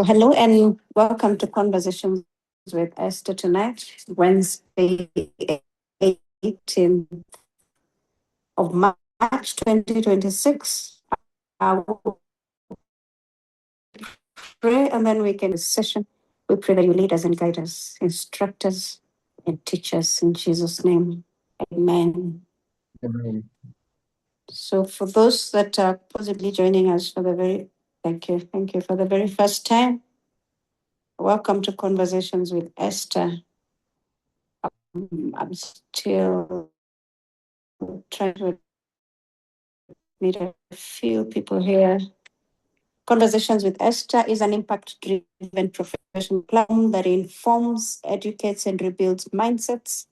So, hello and welcome to Conversations with Esther tonight, Wednesday, 18th of March 2026. I will pray and then we can session. We pray that you lead us and guide us, instruct us and teach us in Jesus' name. Amen. Amen. So, for those that are possibly joining us for the thank you for the very first time. Welcome to Conversations with Esther. I'm still trying to meet a few people here. Conversations with Esther is an impact-driven professional platform that informs, educates, and rebuilds mindsets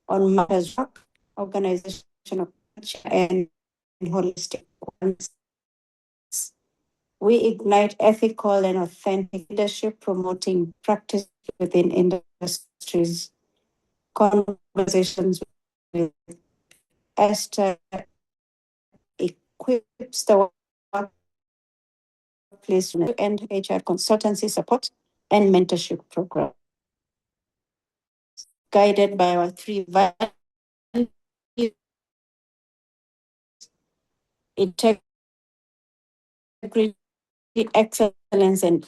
on matters of work, organizational culture, and holistic wellness. We ignite ethical and authentic leadership, promoting practice within industries. Conversations with Esther equips the workplace and HR consultancy support and mentorship program. Guided by our three values: integrity, excellence, and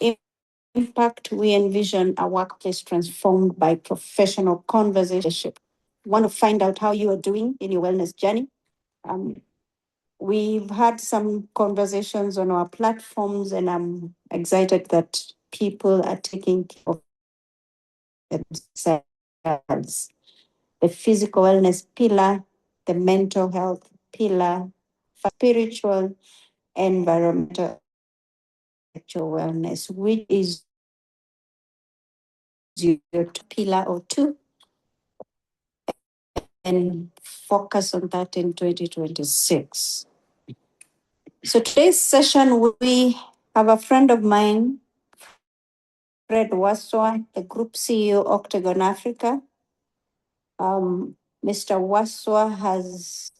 impact, we envision a workplace transformed by professional conversation. Want to find out how you are doing in your wellness journey? We've had some conversations on our platforms, and I'm excited that people are taking care of themselves. The physical wellness pillar, the mental health pillar, spiritual, environmental wellness, which is your pillar or two, and focus on that in 2026. So today's session, we have a friend of mine, Fred Waswa, the Group CEO, Octagon Africa. Mr. Waswa has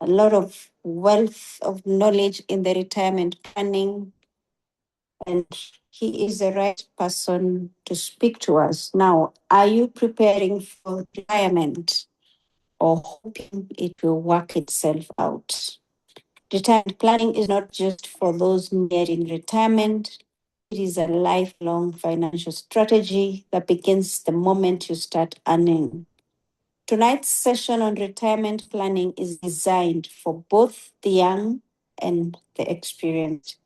a lot of wealth of knowledge in the retirement planning, and he is the right person to speak to us. Now, are you preparing for retirement or hoping it will work itself out? Retirement planning is not just for those nearing retirement. It is a lifelong financial strategy that begins the moment you start earning. Tonight's session on retirement planning is designed for both the young and the experienced.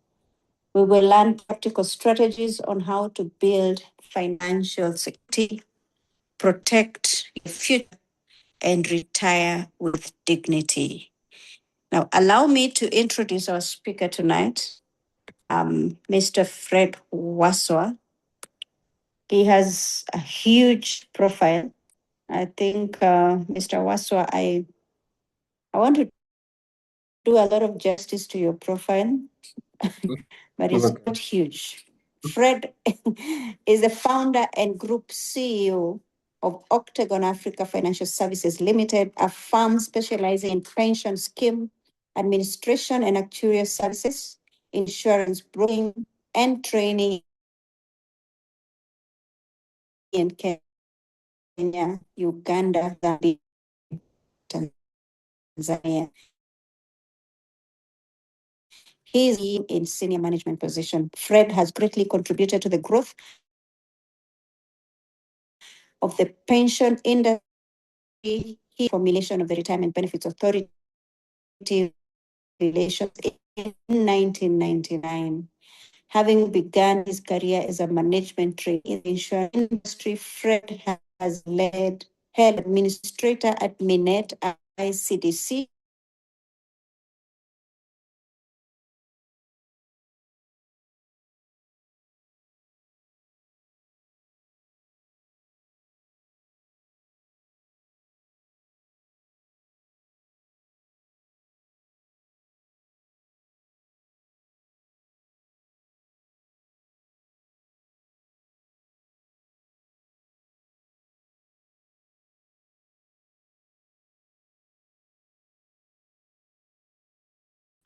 We will learn practical strategies on how to build financial security, protect your future, and retire with dignity. Now, allow me to introduce our speaker tonight, Mr. Fred Waswa. He has a huge profile. I think, Mr. Waswa, I want to do a lot of justice to your profile, but it's not huge. Fred is the founder and group CEO of Octagon Africa Financial Services Limited, a firm specializing in pension scheme administration and actuarial services, insurance broking, and training in Kenya, Uganda, Zambia, Tanzania. He is in senior management position. Fred has greatly contributed to the growth of the pension industry. He formulation of the Retirement Benefits Authority relations in 1999. Having begun his career as a management trainee in the insurance industry, Fred has held administrator at Minet ICDC.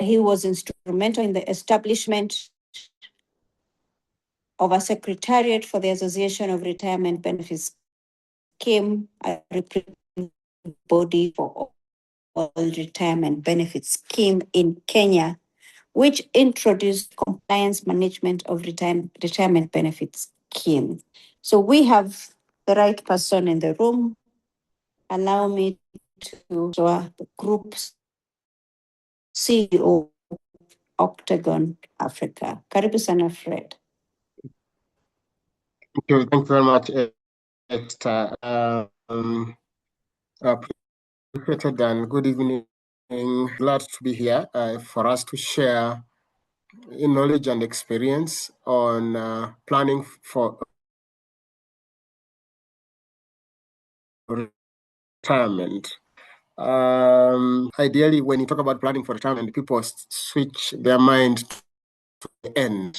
He was instrumental in the establishment of a secretariat for the Association of Retirement Benefits Scheme, a representative body for all retirement benefits scheme in Kenya, which introduced compliance management of retirement benefits scheme. So we have the right person in the room. Allow me to the group's CEO, Octagon Africa. Karibu sana, Fred. Thank you very much, Esther. Appreciated and good evening. Glad to be here for us to share knowledge and experience on planning for retirement. Ideally, when you talk about planning for retirement, people switch their mind to the end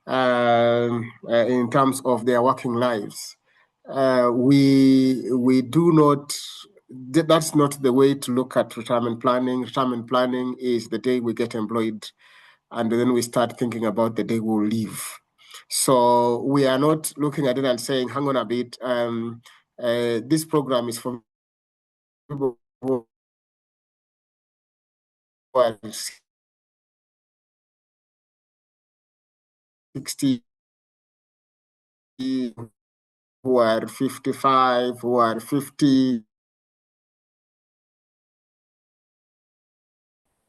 in terms of their working lives. We do not. That's not the way to look at retirement planning. Retirement planning is the day we get employed, and then we start thinking about the day we'll leave. So we are not looking at it and saying, hang on a bit, this program is for people who are 60, who are 55, who are 50.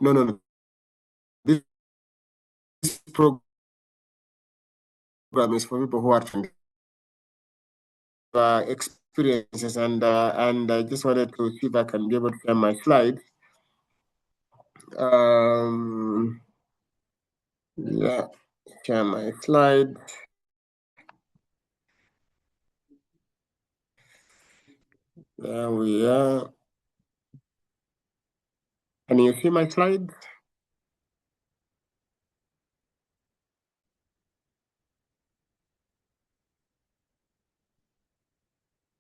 No. This program is for people who are experiences, and I just wanted to see if I can be able to share my slide. Yeah, share my slide. There we are. Can you see my slide?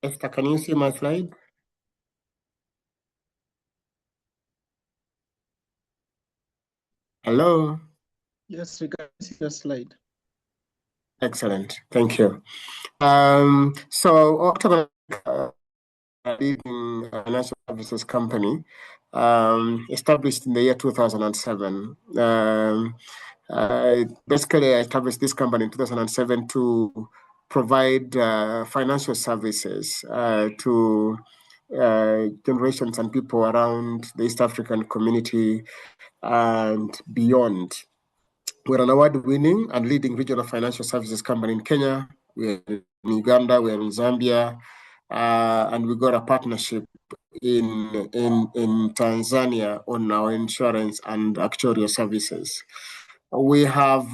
Esther, can you see my slide? Hello? Yes, we can see your slide. Excellent, thank you. So Octagon, leading financial services company, established in the year 2007. Basically, I established this company in 2007 to provide financial services to generations and people around the East African community and beyond. We're an award-winning and leading regional financial services company in Kenya. We're in Uganda, we're in Zambia, and we got a partnership in Tanzania on our insurance and actuarial services. We have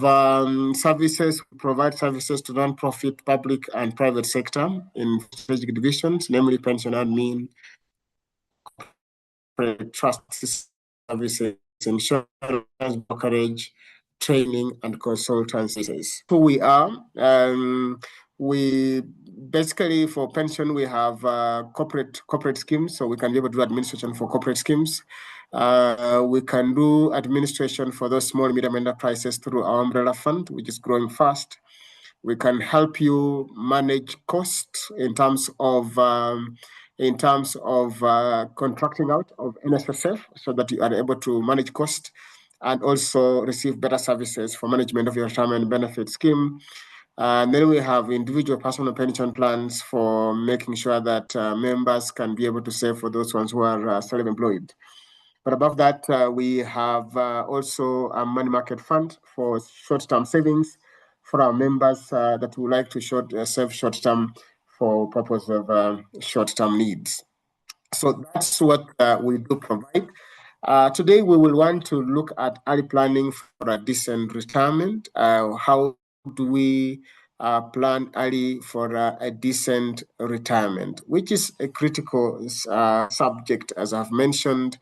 services, we provide services to non-profit, public and private sector in strategic divisions, namely pension admin, trust services, insurance, brokerage, training and consultancies. Who we are, we basically for pension we have corporate schemes, so we can be able to do administration for corporate schemes. We can do administration for those small and medium enterprises through our umbrella fund, which is growing fast. We can help you manage costs in terms of contracting out of NSSF so that you are able to manage cost and also receive better services for management of your retirement benefit scheme. And then we have individual personal pension plans for making sure that members can be able to save for those ones who are self-employed. But above that, we have also a money market fund for short-term savings for our members that would like to save short-term for purpose of short-term needs. So that's what we do provide. Today, we will want to look at early planning for a decent retirement. How do we plan early for a decent retirement, which is a critical subject, as I've mentioned.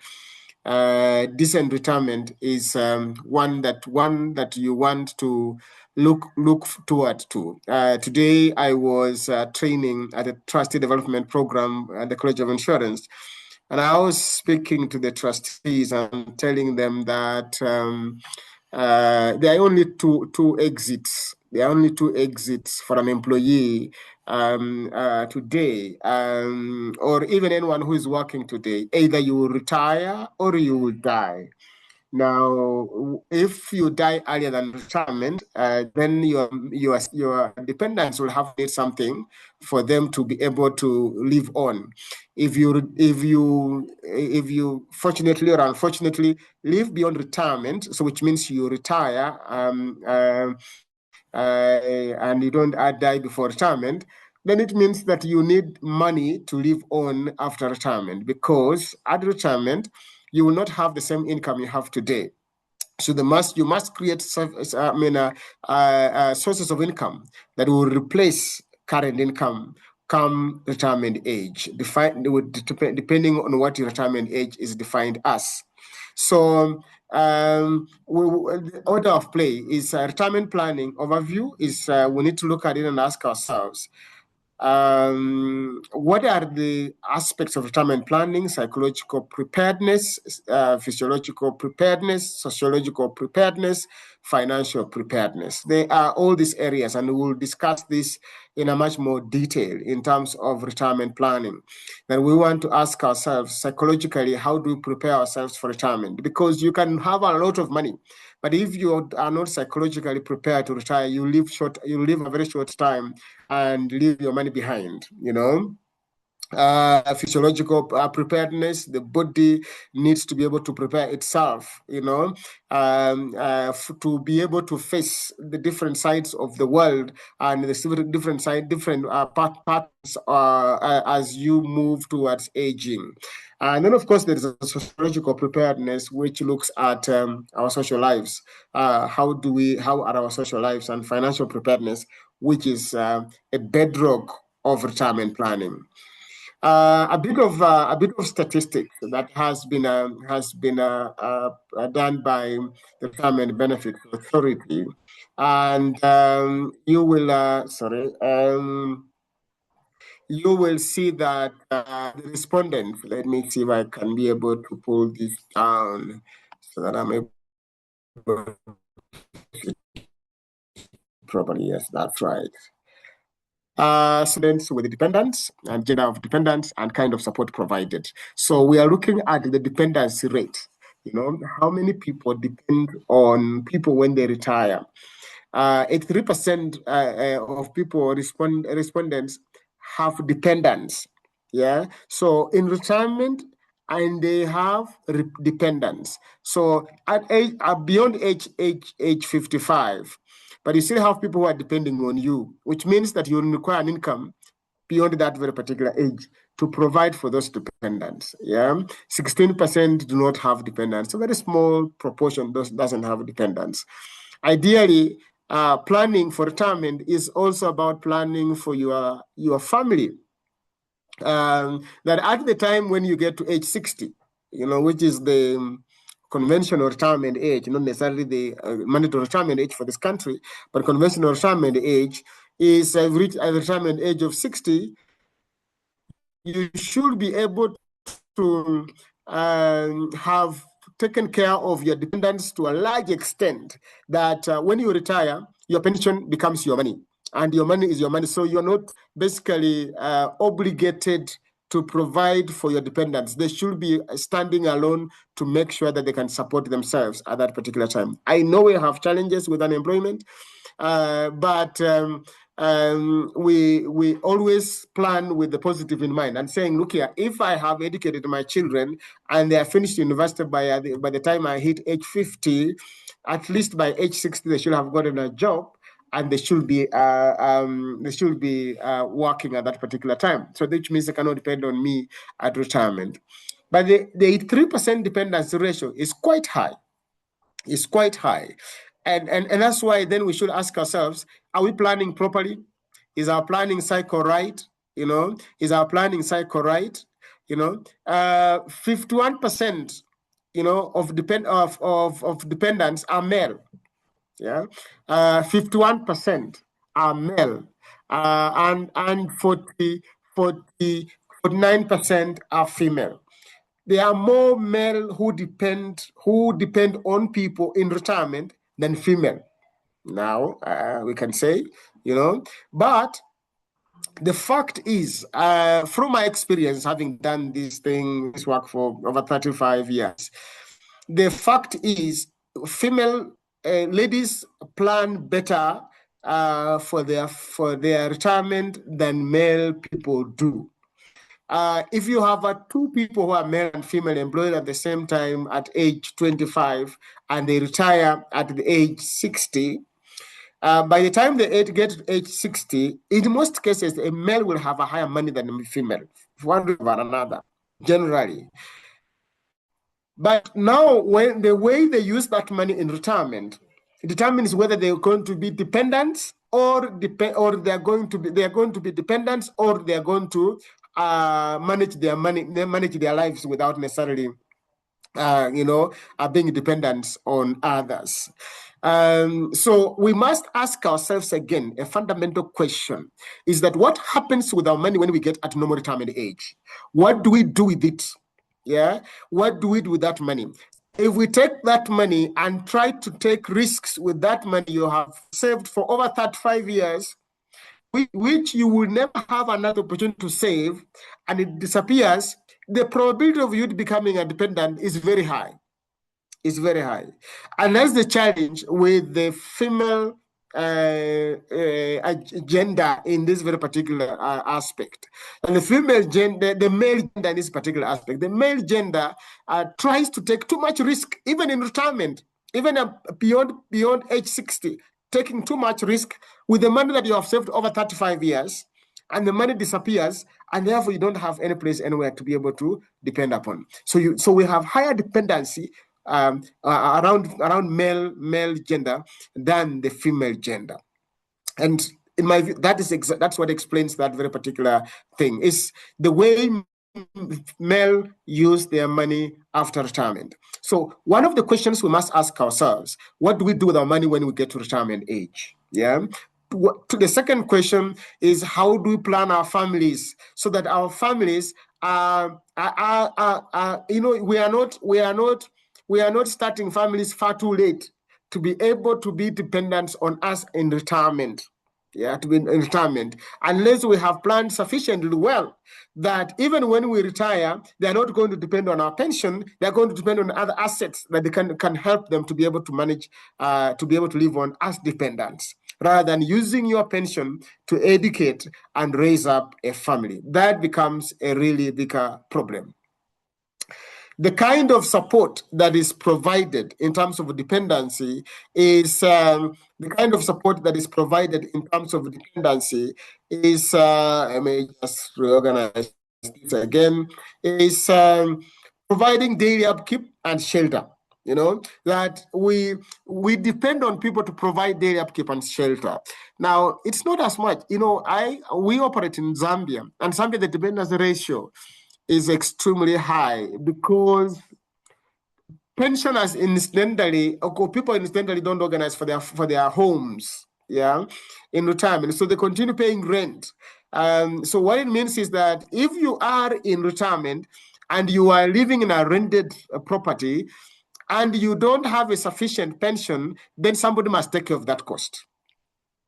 Decent retirement is one that you want to look toward to. Today, I was training at a trustee development program at the College of Insurance, and I was speaking to the trustees and telling them that there are only two exits There are only two exits for an employee today, or even anyone who is working today. Either you will retire or you will die. Now, if you die earlier than retirement, then your dependents will have to need something for them to be able to live on. If you fortunately or unfortunately live beyond retirement, so which means you retire and you don't die before retirement, then it means that you need money to live on after retirement, because at retirement you will not have the same income you have today. So you must create sources of income that will replace current income come retirement age, depending on what your retirement age is defined as. So the order of play is retirement planning overview is we need to look at it and ask ourselves, what are the aspects of retirement planning? Psychological preparedness, physiological preparedness, sociological preparedness, financial preparedness. They are all these areas, and we'll discuss this in a much more detail in terms of retirement planning. Then we want to ask ourselves psychologically, how do we prepare ourselves for retirement? Because you can have a lot of money, but if you are not psychologically prepared to retire, you live a very short time and leave your money behind, physiological preparedness. The body needs to be able to prepare itself, to be able to face the different sides of the world and the different parts as you move towards aging. And then, of course, there is a sociological preparedness, which looks at our social lives. How are our social lives, and financial preparedness, which is a bedrock of retirement planning. A bit of statistics that has been done by the Retirement Benefits Authority, and you will you will see that the respondents. Let me see if I can be able to pull this down so that I'm able to properly. Yes, that's right. Students with dependents and gender of dependents and kind of support provided. So we are looking at the dependency rate. How many people depend on people when they retire. 83% of people respondents have dependents. Yeah. So in retirement, and they have dependents. So at beyond age 55. But you still have people who are depending on you, which means that you require an income beyond that very particular age to provide for those dependents. Yeah, 16% do not have dependents. So very small proportion doesn't have dependents. Ideally, planning for retirement is also about planning for your family. That at the time when you get to age 60, which is the conventional retirement age, not necessarily the mandatory retirement age for this country, but conventional retirement age is reached at the retirement age of 60, you should be able to have taken care of your dependents to a large extent that when you retire, your pension becomes your money. And your money is your money. So you're not basically obligated to provide for your dependents. They should be standing alone to make sure that they can support themselves at that particular time. I know we have challenges with unemployment, but we always plan with the positive in mind and saying, look here, if I have educated my children and they are finished university by the time I hit age 50, at least by age 60, they should have gotten a job. And they should be working at that particular time. So which means they cannot depend on me at retirement. But the 3% dependency ratio is quite high. It's quite high. And that's why then we should ask ourselves, are we planning properly? Is our planning cycle right? Is our planning cycle right? 51%, of dependents are male. Yeah, 51% are male, and 49% are female. There are more male who depend on people in retirement than female. now, we can say, but the fact is, from my experience, having done this work for over 35 years, the fact is female ladies plan better for their retirement than male people do. If you have two people who are male and female employed at the same time at age 25 and they retire at the age 60, by the time they get to age 60, in most cases, a male will have a higher money than a female, one reason or another, generally. But now, when the way they use that money in retirement, it determines whether they're going to be dependents or they're going to be dependents, or they're going to manage their money, manage their lives without necessarily being dependent on others. So we must ask ourselves again, a fundamental question is that what happens with our money when we get at normal retirement age? What do we do with it? Yeah, what do we do with that money? If we take that money and try to take risks with that money you have saved for over 35 years, which you will never have another opportunity to save, and it disappears, the probability of you becoming a dependent is very high. It's very high. And that's the challenge with the female gender in this very particular aspect. And the female gender, the male gender in this particular aspect, the male gender tries to take too much risk, even in retirement, even beyond age 60, taking too much risk with the money that you have saved over 35 years, and the money disappears, and therefore you don't have any place anywhere to be able to depend upon. So we have higher dependency around male gender than the female gender, and in my view, that's what explains that very particular thing, is the way male use their money after retirement. So one of the questions we must ask ourselves: what do we do with our money when we get to retirement age? Yeah. To the second question is, how do we plan our families so that our families we are not starting families far too late to be able to be dependent on us in retirement. Yeah, to be in retirement, unless we have planned sufficiently well that even when we retire, they're not going to depend on our pension. They're going to depend on other assets that they can help them to be able to manage, to be able to live on as dependents, rather than using your pension to educate and raise up a family. That becomes a really bigger problem. The kind of support that is provided in terms of dependency is let me just reorganize this again, is providing daily upkeep and shelter. That we depend on people to provide daily upkeep and shelter. Now, it's not as much. We operate in Zambia, and Zambia, the dependency ratio is extremely high because pensioners people incidentally don't organize for their homes, in retirement. So they continue paying rent. So what it means is that if you are in retirement and you are living in a rented property and you don't have a sufficient pension, then somebody must take care of that cost.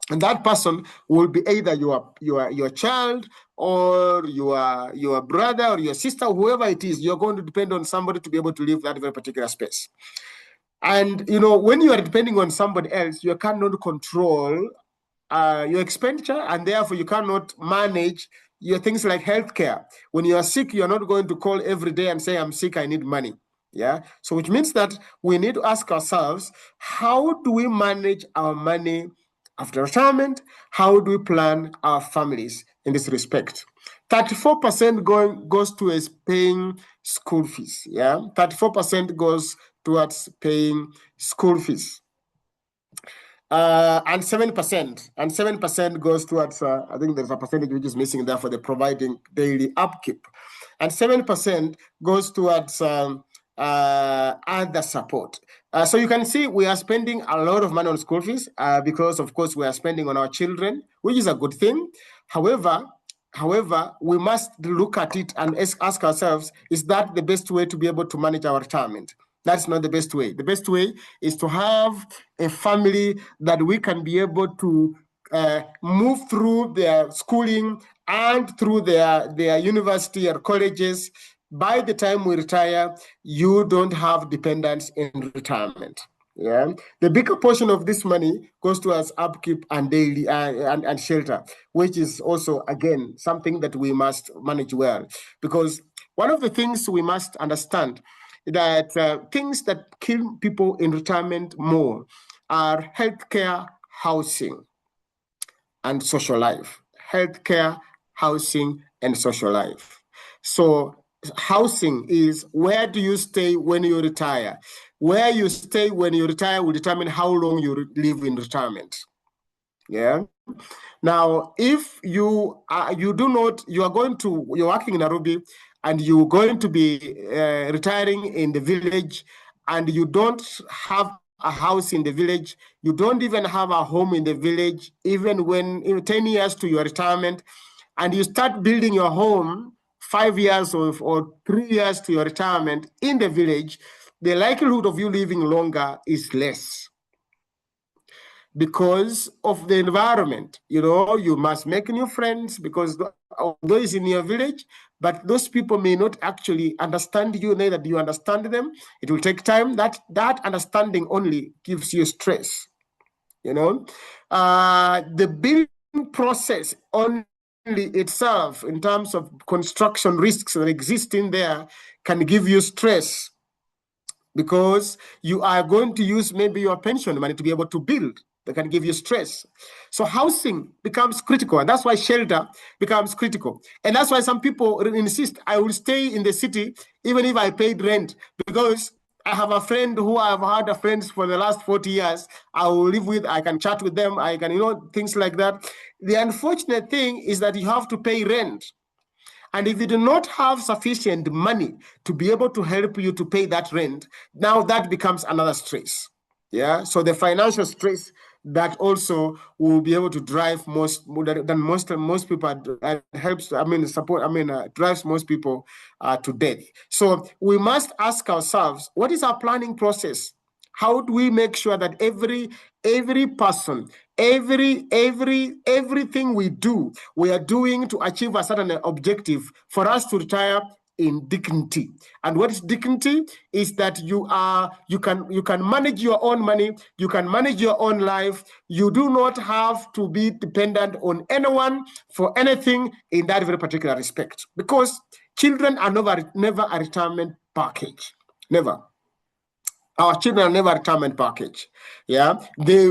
And that person will be either your child or your brother or your sister, whoever it is. You're going to depend on somebody to be able to live that very particular space. And when you are depending on somebody else, you cannot control your expenditure, and therefore you cannot manage your things like healthcare. When you are sick, you are not going to call every day and say, "I'm sick, I need money." Yeah. So which means that we need to ask ourselves, how do we manage our money after retirement? How do we plan our families in this respect? 34% goes towards paying school fees. 34% goes towards paying school fees. And 7% goes towards, I think there's a percentage which is missing there for the providing daily upkeep. And 7% goes towards other support. So you can see we are spending a lot of money on school fees because, of course, we are spending on our children, which is a good thing. However, we must look at it and ask ourselves, is that the best way to be able to manage our retirement? That's not the best way. The best way is to have a family that we can be able to move through their schooling and through their university or colleges. By the time we retire, you don't have dependents in retirement. Yeah, the bigger portion of this money goes towards upkeep and daily and shelter, which is also again something that we must manage well, because one of the things we must understand that things that kill people in retirement more are healthcare, housing, and social life. Healthcare, housing, and social life. So housing is where do you stay when you retire? Where you stay when you retire will determine how long you live in retirement. Yeah. Now, if you you're working in Nairobi and you're going to be retiring in the village, and you don't have a house in the village, you don't even have a home in the village, even when 10 years to your retirement, and you start building your home 5 years or 3 years to your retirement in the village, the likelihood of you living longer is less because of the environment. You must make new friends because although it's in your village, but those people may not actually understand you, neither do you understand them. It will take time. That understanding only gives you stress. The building process only itself, in terms of construction risks that exist in there, can give you stress because you are going to use maybe your pension money to be able to build. That can give you stress. So housing becomes critical, and that's why shelter becomes critical. And that's why some people insist, I will stay in the city even if I paid rent, because I have a friend who I've had a friend for the last 40 years. I will live with, I can chat with them, I can, things like that. The unfortunate thing is that you have to pay rent. And if you do not have sufficient money to be able to help you to pay that rent, now that becomes another stress. Yeah. So the financial stress that also will be able to drive most people helps. Drives most people to death. So we must ask ourselves, what is our planning process? How do we make sure that every person, everything we do, we are doing to achieve a certain objective for us to retire in dignity? And what is dignity? Is that you can manage your own money, you can manage your own life. You do not have to be dependent on anyone for anything in that very particular respect, because children are never a retirement package. Never. Our children are never a retirement package. Yeah, they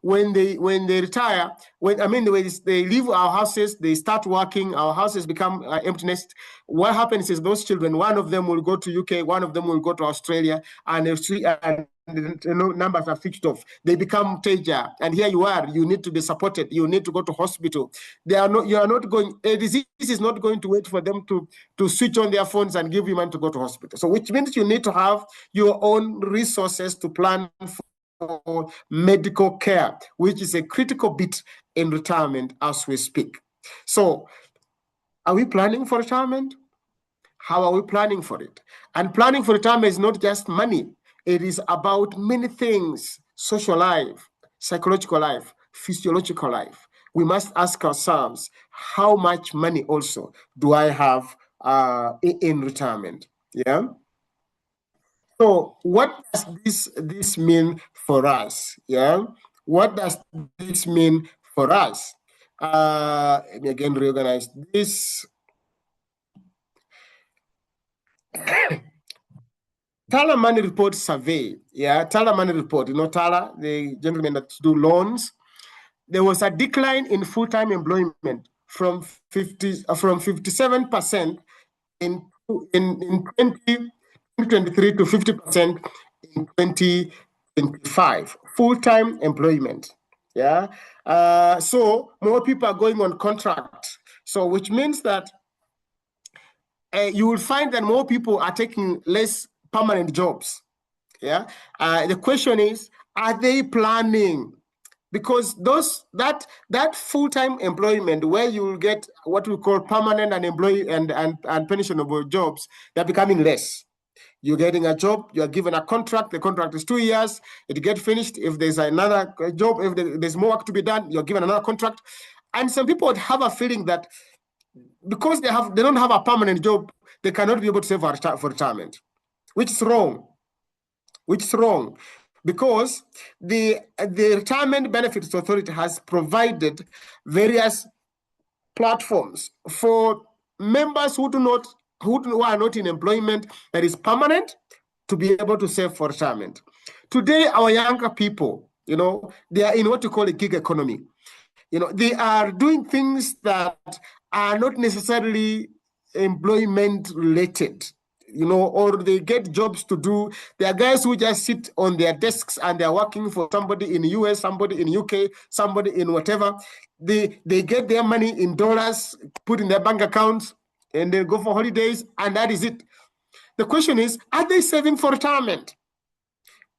when they retire, when they leave our houses, they start working. Our houses become empty nest. What happens is those children, one of them will go to UK, one of them will go to Australia, and numbers are switched off. They become teja, and here you are. You need to be supported. You need to go to hospital. You are not going. A disease is not going to wait for them to switch on their phones and give you money to go to hospital. So, which means you need to have your own resources to plan for medical care, which is a critical bit in retirement as we speak. So, are we planning for retirement? How are we planning for it? And planning for retirement is not just money. It is about many things: social life, psychological life, physiological life. We must ask ourselves, how much money also do I have in retirement? Yeah. So what does this mean for us? Yeah. What does this mean for us? Let me again reorganize this. Tala Money Report survey, Tala Money Report, Tala, the gentlemen that do loans, there was a decline in full-time employment from 57% in 2023 to 50% in 2025. Full-time employment, so more people are going on contract. So which means that you will find that more people are taking less permanent jobs. The question is, are they planning? Because that full-time employment where you will get what we call permanent and pensionable jobs, they're becoming less. You're getting a job, you are given a contract, the contract is 2 years, it gets finished. If there's another job, if there's more work to be done, you're given another contract. And some people would have a feeling that because they don't have a permanent job, they cannot be able to save for retirement, which is wrong. Because the Retirement Benefits Authority has provided various platforms for members who are not in employment that is permanent to be able to save for retirement. Today, our younger people, they are in what you call a gig economy. They are doing things that are not necessarily employment related, or they get jobs to do. There are guys who just sit on their desks and they're working for somebody in the US, somebody in the UK, somebody in whatever. They get their money in dollars, put in their bank accounts, and they go for holidays, and that is it. The question is, are they saving for retirement?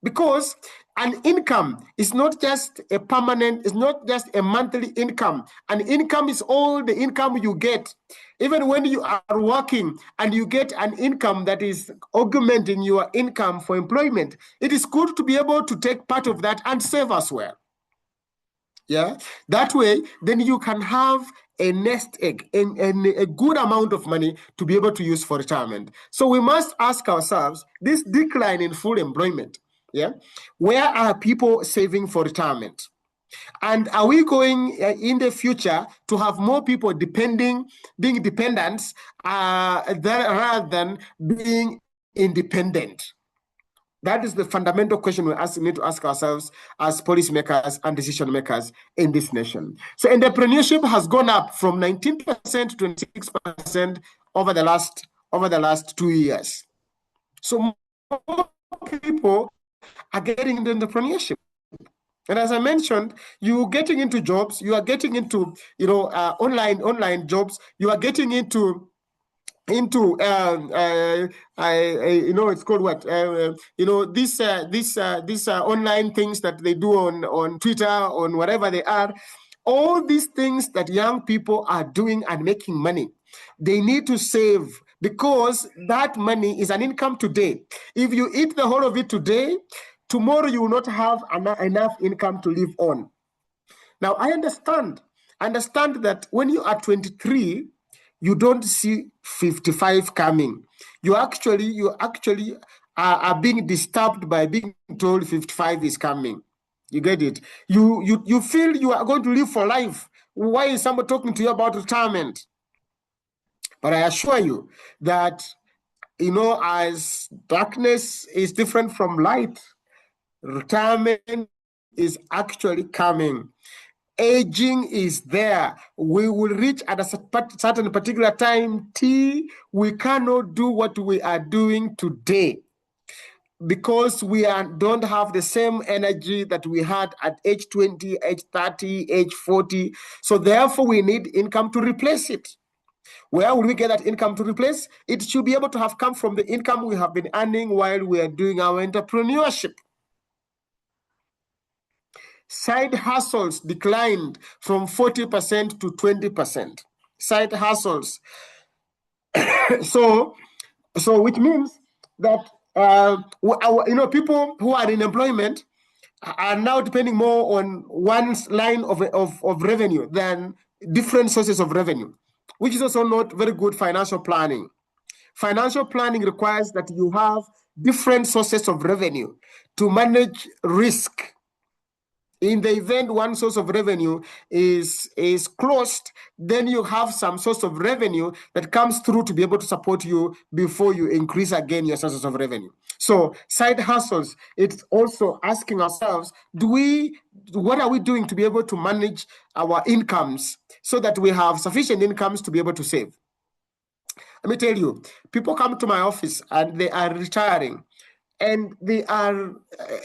Because an income is not just a permanent, it's not just a monthly income. An income is all the income you get. Even when you are working and you get an income that is augmenting your income for employment, it is good to be able to take part of that and save as well. Yeah, that way, then you can have a nest egg and a good amount of money to be able to use for retirement. So we must ask ourselves, this decline in full employment, where are people saving for retirement? And are we going in the future to have more people being dependents rather than being independent? That is the fundamental question we need to ask ourselves as policymakers and decision makers in this nation. So entrepreneurship has gone up from 19% to 26% over the last 2 years. So more people are getting into entrepreneurship. And as I mentioned, you're getting into jobs, you are getting into online jobs, you are getting into it's called what these online things that they do on Twitter, on whatever they are. All these things that young people are doing and making money, they need to save, because that money is an income today. If you eat the whole of it today, tomorrow you will not have enough income to live on. Now, I understand that when you are 23, you don't see 55 coming. You actually are being disturbed by being told 55 is coming. You get it? You feel you are going to live for life. Why is somebody talking to you about retirement? But I assure you that, as darkness is different from light, retirement is actually coming. Aging is there. We will reach at a certain particular time T. We cannot do what we are doing today because we don't have the same energy that we had at age 20, age 30, age 40. So therefore, we need income to replace it. Where will we get that income to replace? It should be able to have come from the income we have been earning while we are doing our entrepreneurship. Side hustles declined from 40% to 20%. Side hustles. So which means that people who are in employment are now depending more on one line of revenue than different sources of revenue, which is also not very good financial planning. Financial planning requires that you have different sources of revenue to manage risk. In the event one source of revenue is closed, then you have some source of revenue that comes through to be able to support you before you increase again your sources of revenue. So side hustles, it's also asking ourselves, what are we doing to be able to manage our incomes so that we have sufficient incomes to be able to save? Let me tell you, people come to my office and they are retiring. And they are,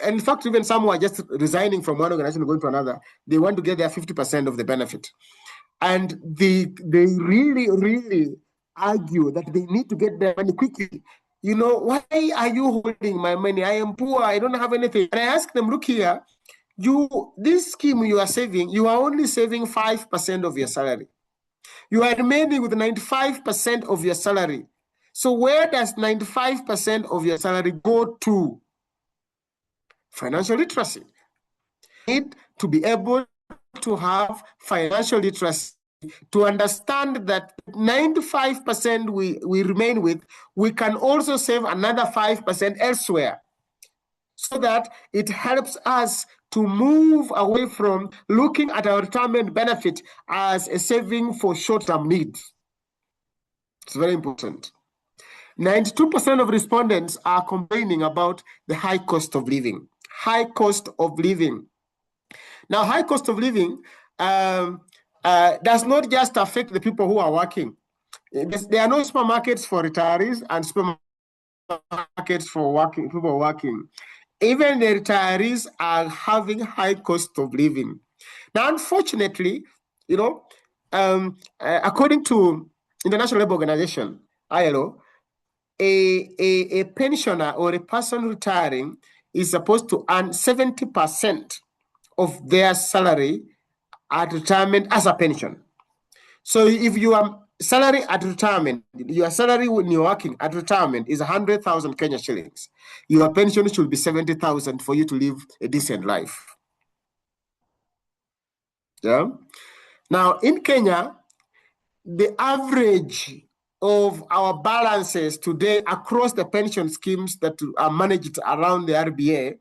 in fact, even some who are just resigning from one organization and going to another, they want to get their 50% of the benefit. And they really, really argue that they need to get their money quickly. Why are you holding my money? I am poor, I don't have anything. And I ask them, look here, this scheme you are saving, you are only saving 5% of your salary. You are remaining with 95% of your salary. So where does 95% of your salary go to? Financial literacy. You need to be able to have financial literacy to understand that 95% we remain with, we can also save another 5% elsewhere, so that it helps us to move away from looking at our retirement benefit as a saving for short-term needs. It's very important. 92% of respondents are complaining about the high cost of living. High cost of living. Now, high cost of living does not just affect the people who are working. There are no supermarkets for retirees and supermarkets for people working. Even the retirees are having high cost of living. Now, unfortunately, according to International Labour Organization, ILO, a pensioner or a person retiring is supposed to earn 70% of their salary at retirement as a pension. So if you are salary at retirement, your salary when you're working at retirement is 100,000 Kenya shillings. Your pension should be 70,000 for you to live a decent life. Yeah. Now in Kenya, the average of our balances today across the pension schemes that are managed around the RBA,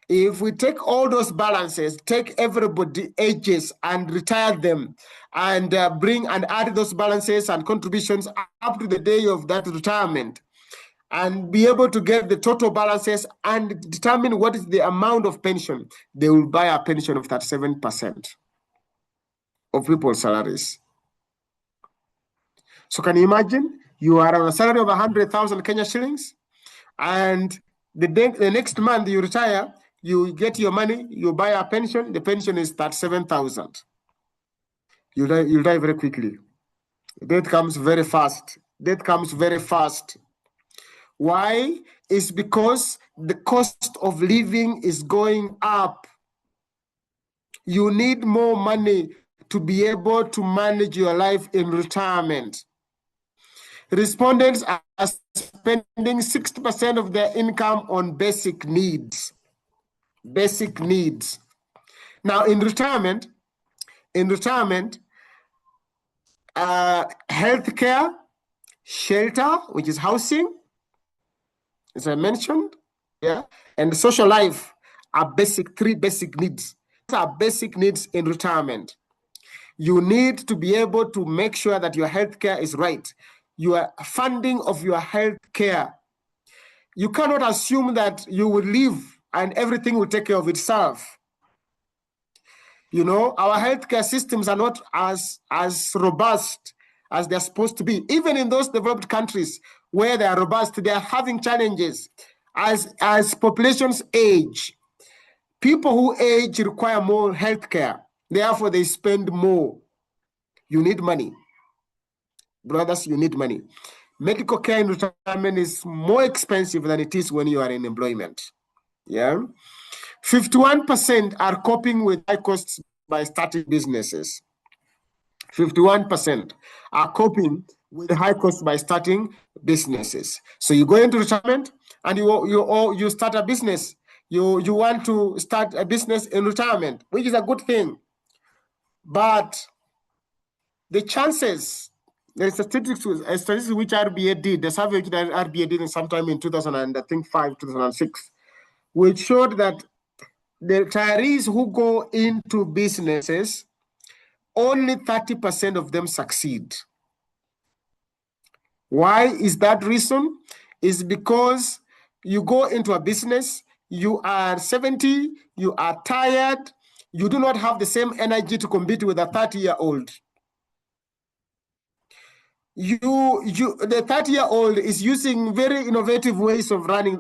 if we take all those balances, take everybody ages and retire them, and bring and add those balances and contributions up to the day of that retirement, and be able to get the total balances and determine what is the amount of pension, they will buy a pension of 37% of people's salaries. So can you imagine? You are on a salary of 100,000 Kenya shillings, and the next month you retire, you get your money, you buy a pension, the pension is 37,000. You'll die very quickly. Death comes very fast. Death comes very fast. Why? It's because the cost of living is going up. You need more money to be able to manage your life in retirement. Respondents are spending 60% of their income on basic needs. Basic needs. Now, in retirement, healthcare, shelter, which is housing, as I mentioned, yeah, and social life are three basic needs. These are basic needs in retirement. You need to be able to make sure that your healthcare is right. Your funding of your healthcare. You cannot assume that you will live and everything will take care of itself. Our healthcare systems are not as robust as they're supposed to be. Even in those developed countries where they are robust, they are having challenges. As populations age, people who age require more healthcare. Therefore, they spend more. You need money. Brothers, you need money. Medical care in retirement is more expensive than it is when you are in employment. Yeah. 51% are coping with high costs by starting businesses. 51% are coping with high costs by starting businesses. So you go into retirement and you start a business. You want to start a business in retirement, which is a good thing. But the chances, the statistics which RBA did, the survey which RBA did sometime in 2006, which showed that the retirees who go into businesses, only 30% of them succeed. Why is that reason? Is because you go into a business, you are 70, you are tired, you do not have the same energy to compete with a 30-year-old. The 30-year-old is using very innovative ways of running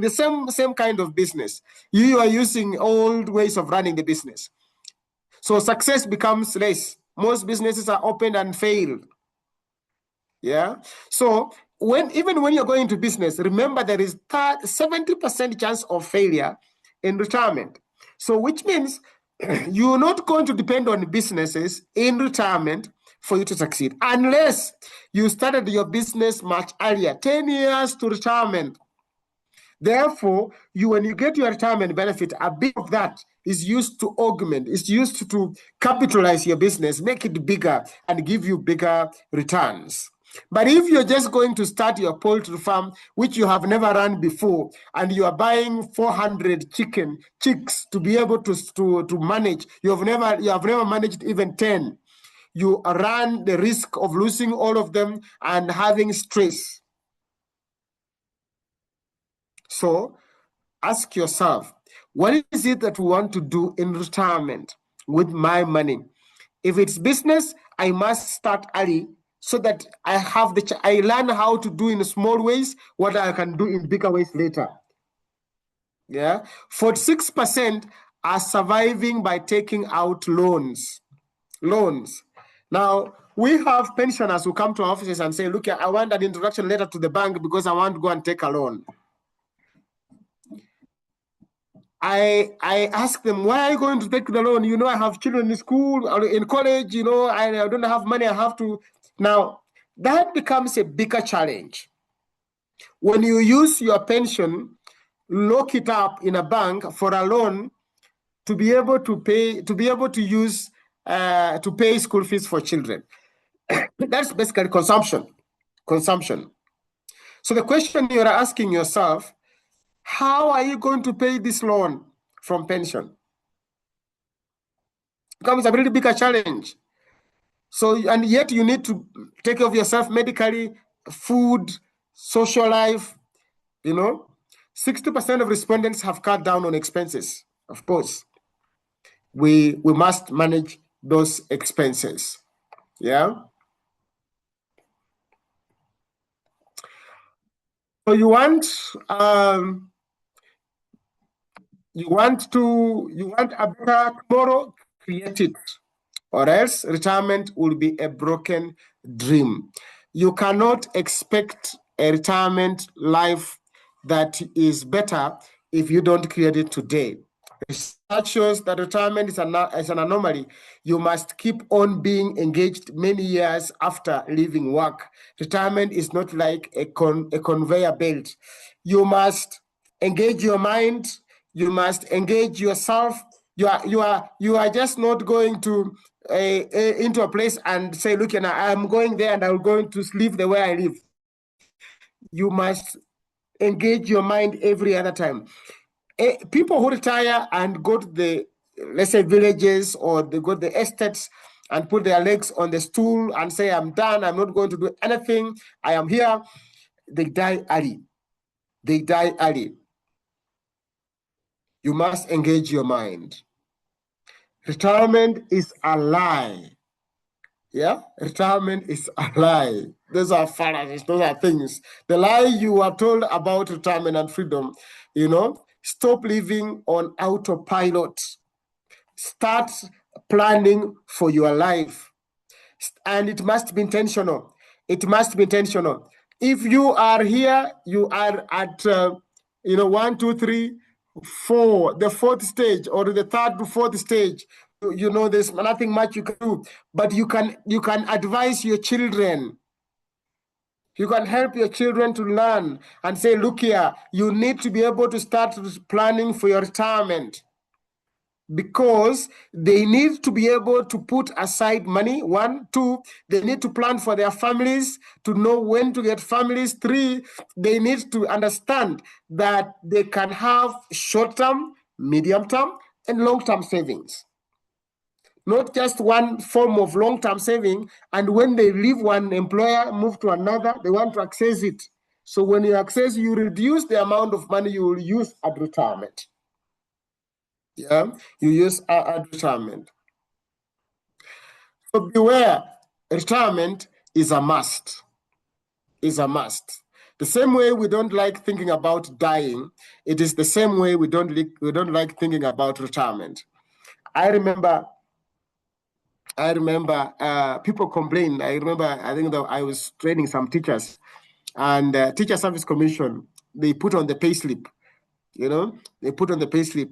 the same kind of business. You are using old ways of running the business. So success becomes less. Most businesses are opened and failed. Yeah. So even when you're going into business, remember there is 70% chance of failure in retirement. So which means you're not going to depend on businesses in retirement for you to succeed. Unless you started your business much earlier, 10 years to retirement. Therefore, when you get your retirement benefit, a bit of that is used to augment, is used to capitalize your business, make it bigger, and give you bigger returns. But if you're just going to start your poultry farm, which you have never run before, and you are buying 400 chicks to be able to manage, you have never managed even 10. You run the risk of losing all of them and having stress. So ask yourself, what is it that we want to do in retirement with my money? If it's business, I must start early so that I learn how to do in small ways what I can do in bigger ways later. Yeah, 46% are surviving by taking out loans. Now, we have pensioners who come to our offices and say, look, I want an introduction letter to the bank because I want to go and take a loan. I ask them, why are you going to take the loan? You know, I have children in school or in college, you know, I don't have money, I have to. Now, that becomes a bigger challenge. When you use your pension, lock it up in a bank for a loan to be able to pay, to be able to use, to pay school fees for children. That's basically consumption. So the question you're asking yourself, how are you going to pay this loan from pension? It becomes a really bigger challenge. So, and yet you need to take care of yourself medically, food, social life, you know. 60% of respondents have cut down on expenses. Of course, we must manage those expenses. Yeah. So you want a better tomorrow, create it, or else retirement will be a broken dream. You cannot expect a retirement life that is better if you don't create it today. Research shows that retirement is an anomaly. You must keep on being engaged many years after leaving work. Retirement is not like a conveyor belt. You must engage your mind. You must engage yourself. You are just not going to into a place and say, look, I'm going there and I'm going to live the way I live. You must engage your mind every other time. People who retire and go to the, let's say, villages, or they go to the estates and put their legs on the stool and say, I'm done, I'm not going to do anything, I am here, they die early. You must engage your mind. Retirement is a lie. Yeah, retirement is a lie. Those are fallacies, those are things. The lie you are told about retirement and freedom, stop living on autopilot. Start planning for your life. And it must be intentional. If you are here, you are at, 1, 2, 3, 4, the fourth stage, or the third to fourth stage. There's nothing much you can do, but you can advise your children. You can help your children to learn and say, look here, you need to be able to start planning for your retirement, because they need to be able to put aside money. 1, 2, they need to plan for their families, to know when to get families. 3, they need to understand that they can have short-term, medium-term, and long-term savings. Not just one form of long-term saving, and when they leave one employer, move to another, they want to access it. So when you access, you reduce the amount of money you will use at retirement. Yeah, you use at retirement. So beware, retirement is a must. The same way we don't like thinking about dying, it is the same way we don't like thinking about retirement. I remember people complain. I think that I was training some teachers, and Teacher Service Commission, they put on the payslip. They put on the payslip,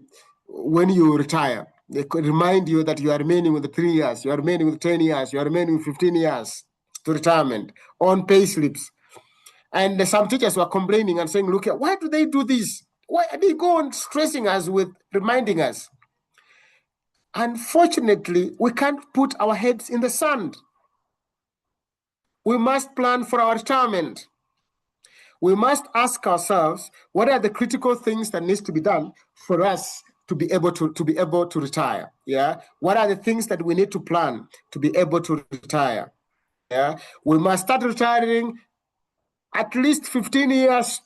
when you retire, They could remind you that you are remaining with 3 years, you are remaining with 10 years, you are remaining with 15 years to retirement on pay slips. And some teachers were complaining and saying, look, why do they do this? Why are they go on stressing us with reminding us? Unfortunately, we can't put our heads in the sand. We must plan for our retirement. We must ask ourselves, what are the critical things that needs to be done for us to be able to retire? Yeah. What are the things that we need to plan to be able to retire? Yeah. We must start retiring at least 15 years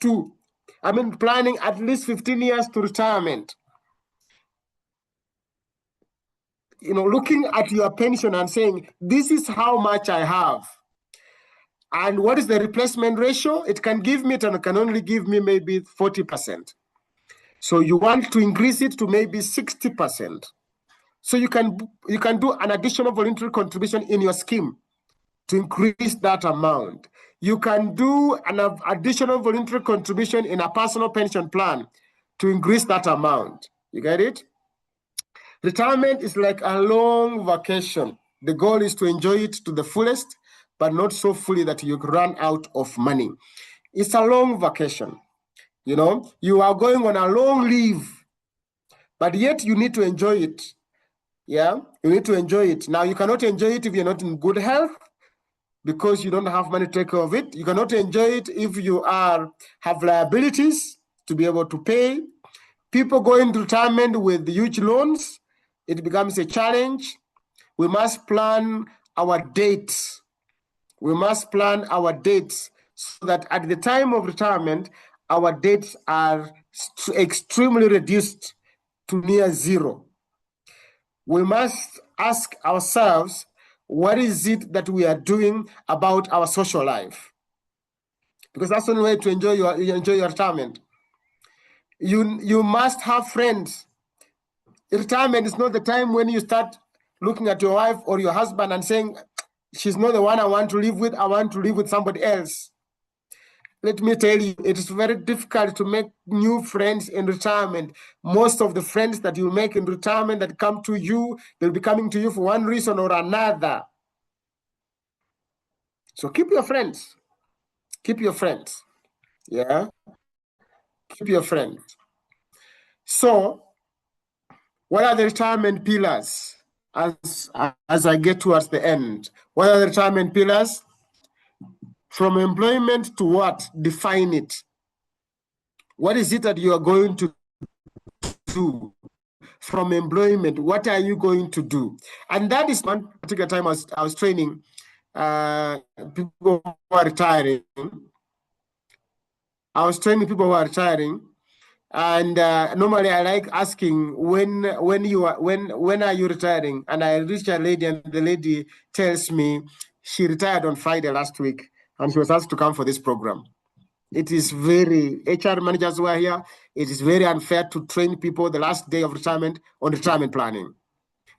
planning at least 15 years to retirement. Looking at your pension and saying, this is how much I have. And what is the replacement ratio? It can only give me maybe 40%. So you want to increase it to maybe 60%. So you can do an additional voluntary contribution in your scheme to increase that amount. You can do an additional voluntary contribution in a personal pension plan to increase that amount. You get it? Retirement is like a long vacation. The goal is to enjoy it to the fullest, but not so fully that you run out of money. It's a long vacation. You are going on a long leave, but yet you need to enjoy it. Yeah, you need to enjoy it. Now, you cannot enjoy it if you're not in good health because you don't have money to take care of it. You cannot enjoy it if you have liabilities to be able to pay. People go into retirement with huge loans. It becomes a challenge. We must plan our dates. We must plan our dates so that at the time of retirement, our dates are extremely reduced to near zero. We must ask ourselves, what is it that we are doing about our social life? Because that's the only way to enjoy your retirement. You must have friends. Retirement is not the time when you start looking at your wife or your husband and saying, she's not the one I want to live with, I want to live with somebody else. Let me tell you, it is very difficult to make new friends in retirement. Most of the friends that you make in retirement that come to you, they'll be coming to you for one reason or another. So keep your friends. Keep your friends. Yeah? Keep your friends. So, what are the retirement pillars as I get towards the end? What are the retirement pillars? From employment to what? Define it. What is it that you are going to do? From employment, what are you going to do? And that is one particular time I was training people who are retiring. I was training people who are retiring. And normally I like asking when are you retiring? And I reach a lady and the lady tells me she retired on Friday last week and she was asked to come for this program. It is HR managers who are here, it is very unfair to train people the last day of retirement on retirement planning.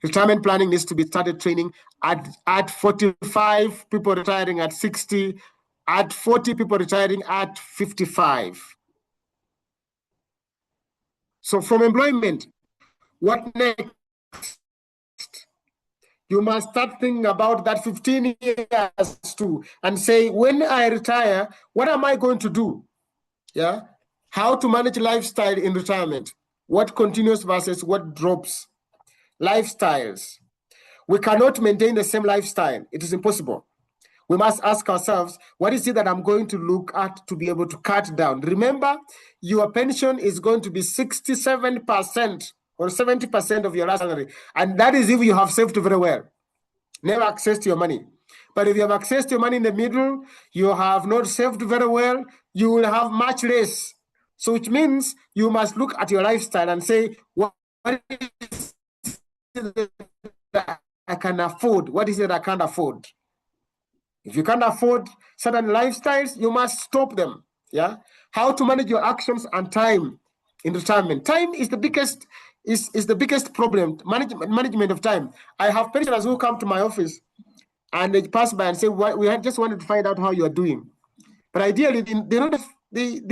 Retirement planning needs to be started training at 45, people retiring at 60, at 40, people retiring at 55. So from employment, what next? You must start thinking about that 15 years too and say, when I retire, what am I going to do? Yeah. How to manage lifestyle in retirement? What continues versus what drops? Lifestyles. We cannot maintain the same lifestyle. It is impossible. We must ask ourselves, what is it that I'm going to look at to be able to cut down? Remember, your pension is going to be 67% or 70% of your last salary. And that is if you have saved very well. Never access to your money. But if you have access to your money in the middle, you have not saved very well, you will have much less. So which means you must look at your lifestyle and say, what is it that I can afford? What is it I can't afford? If you can't afford certain lifestyles, you must stop them. Yeah. How to manage your actions and time in retirement. Time is the biggest problem. Management of time. I have pensioners who come to my office and they pass by and say, we just wanted to find out how you are doing. But ideally, they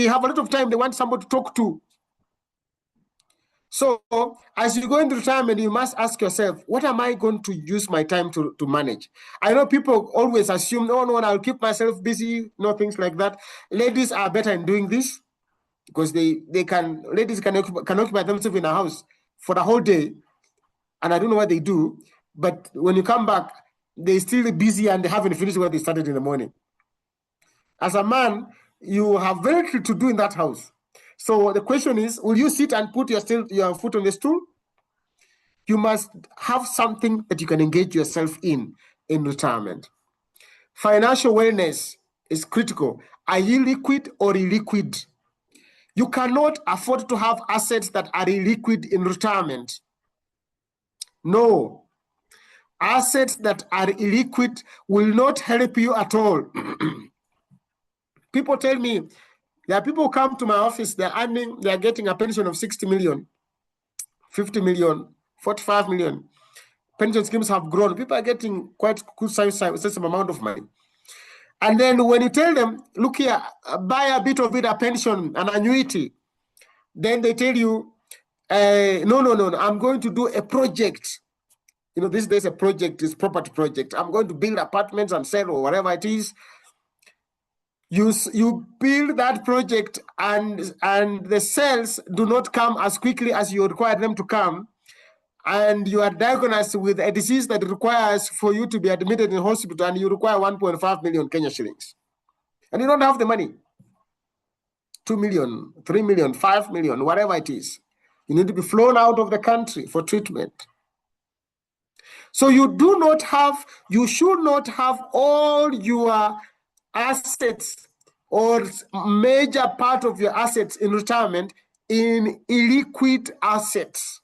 have a lot of time. They want somebody to talk to. So as you go into retirement, you must ask yourself, what am I going to use my time to manage? I know people always assume, no, I'll keep myself busy, things like that. Ladies are better in doing this because ladies can occupy themselves in a house for the whole day. And I don't know what they do, but when you come back, they're still busy and they haven't finished what they started in the morning. As a man, you have very little to do in that house. So the question is, will you sit and put your foot on the stool? You must have something that you can engage yourself in retirement. Financial wellness is critical. Are you liquid or illiquid? You cannot afford to have assets that are illiquid in retirement. No. Assets that are illiquid will not help you at all. People tell me, there are people who come to my office, they're getting a pension of 60 million, 50 million, 45 million. Pension schemes have grown. People are getting quite good size amount of money. And then when you tell them, look here, buy a bit of it, a pension, an annuity, then they tell you, no, I'm going to do a project. There's a project, this property project. I'm going to build apartments and sell or whatever it is. You build that project and the sales do not come as quickly as you require them to come. And you are diagnosed with a disease that requires for you to be admitted in hospital, and you require 1.5 million Kenya shillings. And you don't have the money. 2 million, 3 million, 5 million, whatever it is. You need to be flown out of the country for treatment. So you should not have all your assets or major part of your assets in retirement in illiquid assets.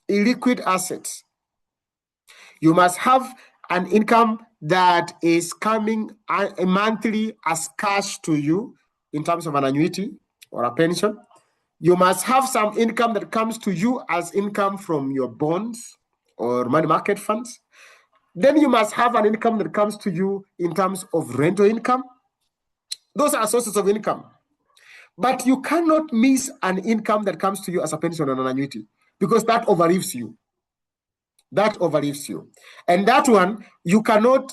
Illiquid assets. You must have an income that is coming monthly as cash to you in terms of an annuity or a pension. You must have some income that comes to you as income from your bonds or money market funds. Then you must have an income that comes to you in terms of rental income. Those are sources of income. But you cannot miss an income that comes to you as a pension or an annuity because that overlives you. That overlives you. And that one, you cannot,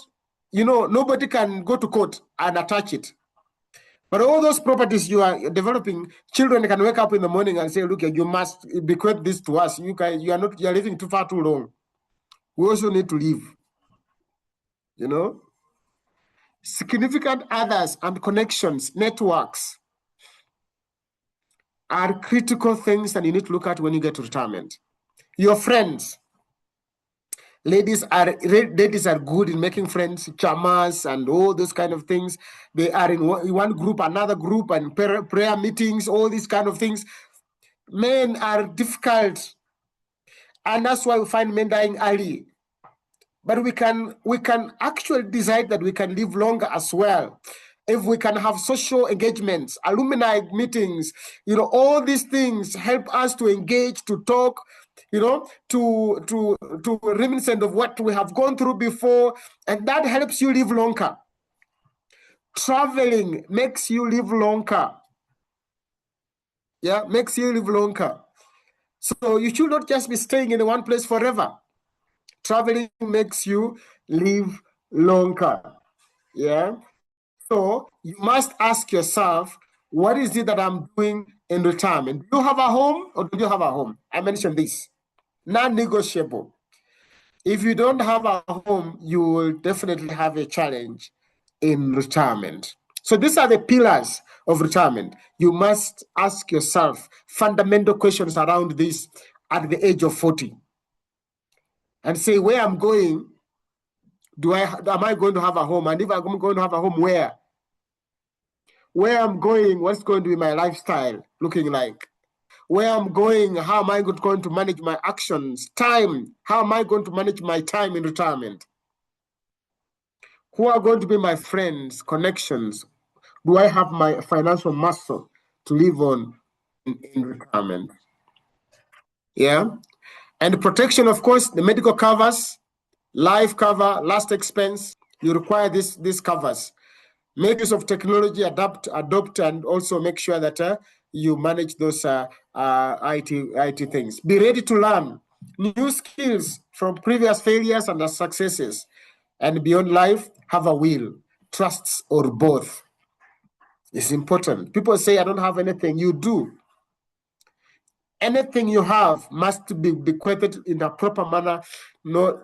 nobody can go to court and attach it. But all those properties you are developing, children can wake up in the morning and say, look, you must bequeath this to us. You are living too far too long. We also need to live. Significant others and connections, networks are critical things that you need to look at when you get to retirement. Your friends. Ladies are good in making friends, chamas, and all those kind of things. They are in one group, another group, and prayer meetings, all these kind of things. Men are difficult, and that's why we find men dying early. But we can actually decide that we can live longer as well if we can have social engagements, alumni meetings. All these things help us to engage, to talk, to reminiscent of what we have gone through before, and that helps you live longer. Traveling makes you live longer. Yeah, makes you live longer. So you should not just be staying in one place forever. Traveling makes you live longer. Yeah. So you must ask yourself, what is it that I'm doing in retirement? Do you have a home or do you have a home? I mentioned this. Non-negotiable. If you don't have a home, you will definitely have a challenge in retirement. So these are the pillars of retirement. You must ask yourself fundamental questions around this at the age of 40. And say, where I'm going, am I going to have a home? And if I'm going to have a home, where? Where I'm going, what's going to be my lifestyle looking like? Where I'm going, how am I going to manage my actions? Time, how am I going to manage my time in retirement? Who are going to be my friends, connections? Do I have my financial muscle to live on in retirement? Yeah. And protection, of course, the medical covers, life cover, last expense. You require these covers. Make use of technology, adopt, and also make sure that you manage those IT things. Be ready to learn new skills from previous failures and successes. And beyond life, have a will, trusts, or both. It's important. People say, I don't have anything. You do. Anything you have must be bequeathed in a proper manner,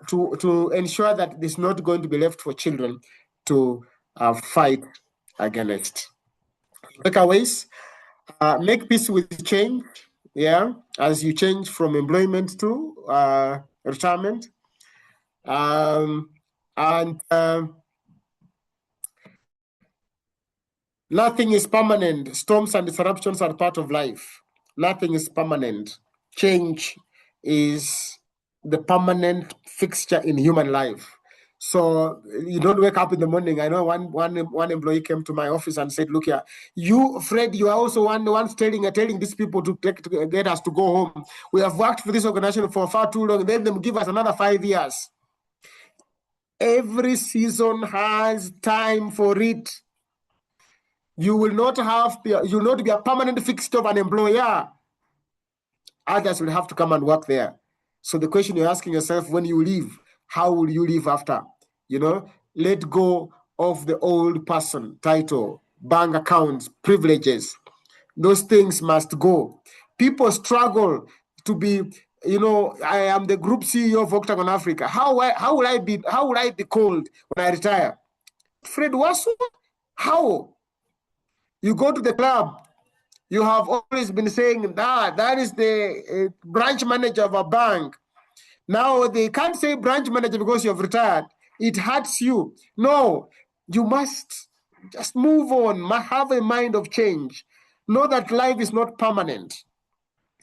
to ensure that it's not going to be left for children to fight against. Takeaways: make peace with change. Yeah, as you change from employment to retirement, and nothing is permanent. Storms and disruptions are part of life. Nothing is permanent. Change is the permanent fixture in human life. So you don't wake up in the morning. I know one employee came to my office and said, "Look here, you, Fred, you are also one telling these people to get us to go home. We have worked for this organization for far too long. Let them give us another 5 years." Every season has time for it. You will not be a permanent fixture of an employer. Others will have to come and work there. So the question you're asking yourself, when you leave, how will you live after? Let go of the old person, title, bank accounts, privileges. Those things must go. People struggle to be, I am the group CEO of Octagon Africa. How will I be called when I retire? Fred Wasu? How? You go to the club, you have always been saying that is the branch manager of a bank. Now they can't say branch manager because you have retired. It hurts you. No, you must just move on, have a mind of change. Know that life is not permanent.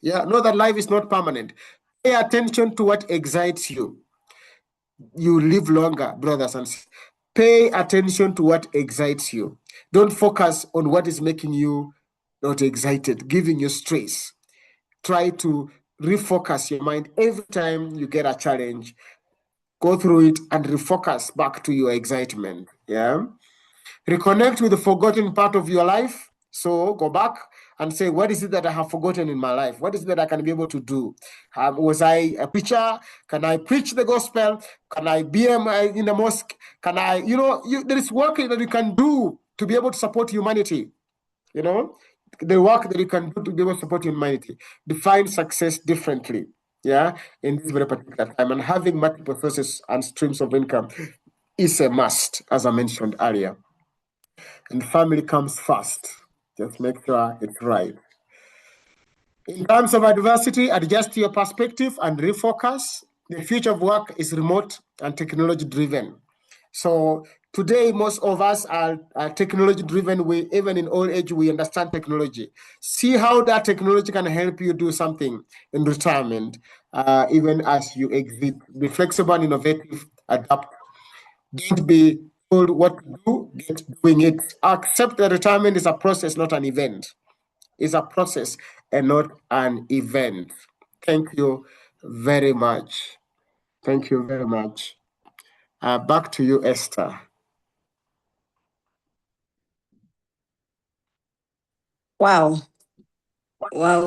Yeah, know that life is not permanent. Pay attention to what excites you. You live longer, brothers and sisters. Pay attention to what excites you. Don't focus on what is making you not excited, giving you stress. Try to refocus your mind every time you get a challenge. Go through it and refocus back to your excitement. Yeah. Reconnect with the forgotten part of your life. So go back and say, what is it that I have forgotten in my life? What is it that I can be able to do? Was I a preacher? Can I preach the gospel? Can I be in a mosque? Can I, there is work that you can do to be able to support humanity. The work that you can do to be able to support humanity. Define success differently. Yeah, in this very particular time. And having multiple sources and streams of income is a must, as I mentioned earlier. And family comes first. Just make sure it's right. In terms of adversity, adjust your perspective and refocus. The future of work is remote and technology driven. So today, most of us are technology driven. Even in old age, we understand technology. See how that technology can help you do something in retirement, even as you exit. Be flexible and innovative, adapt. Don't be told what to do, get doing it. Accept that retirement is a process, not an event. It's a process and not an event. Thank you very much. Thank you very much. Back to you, Esther. Wow,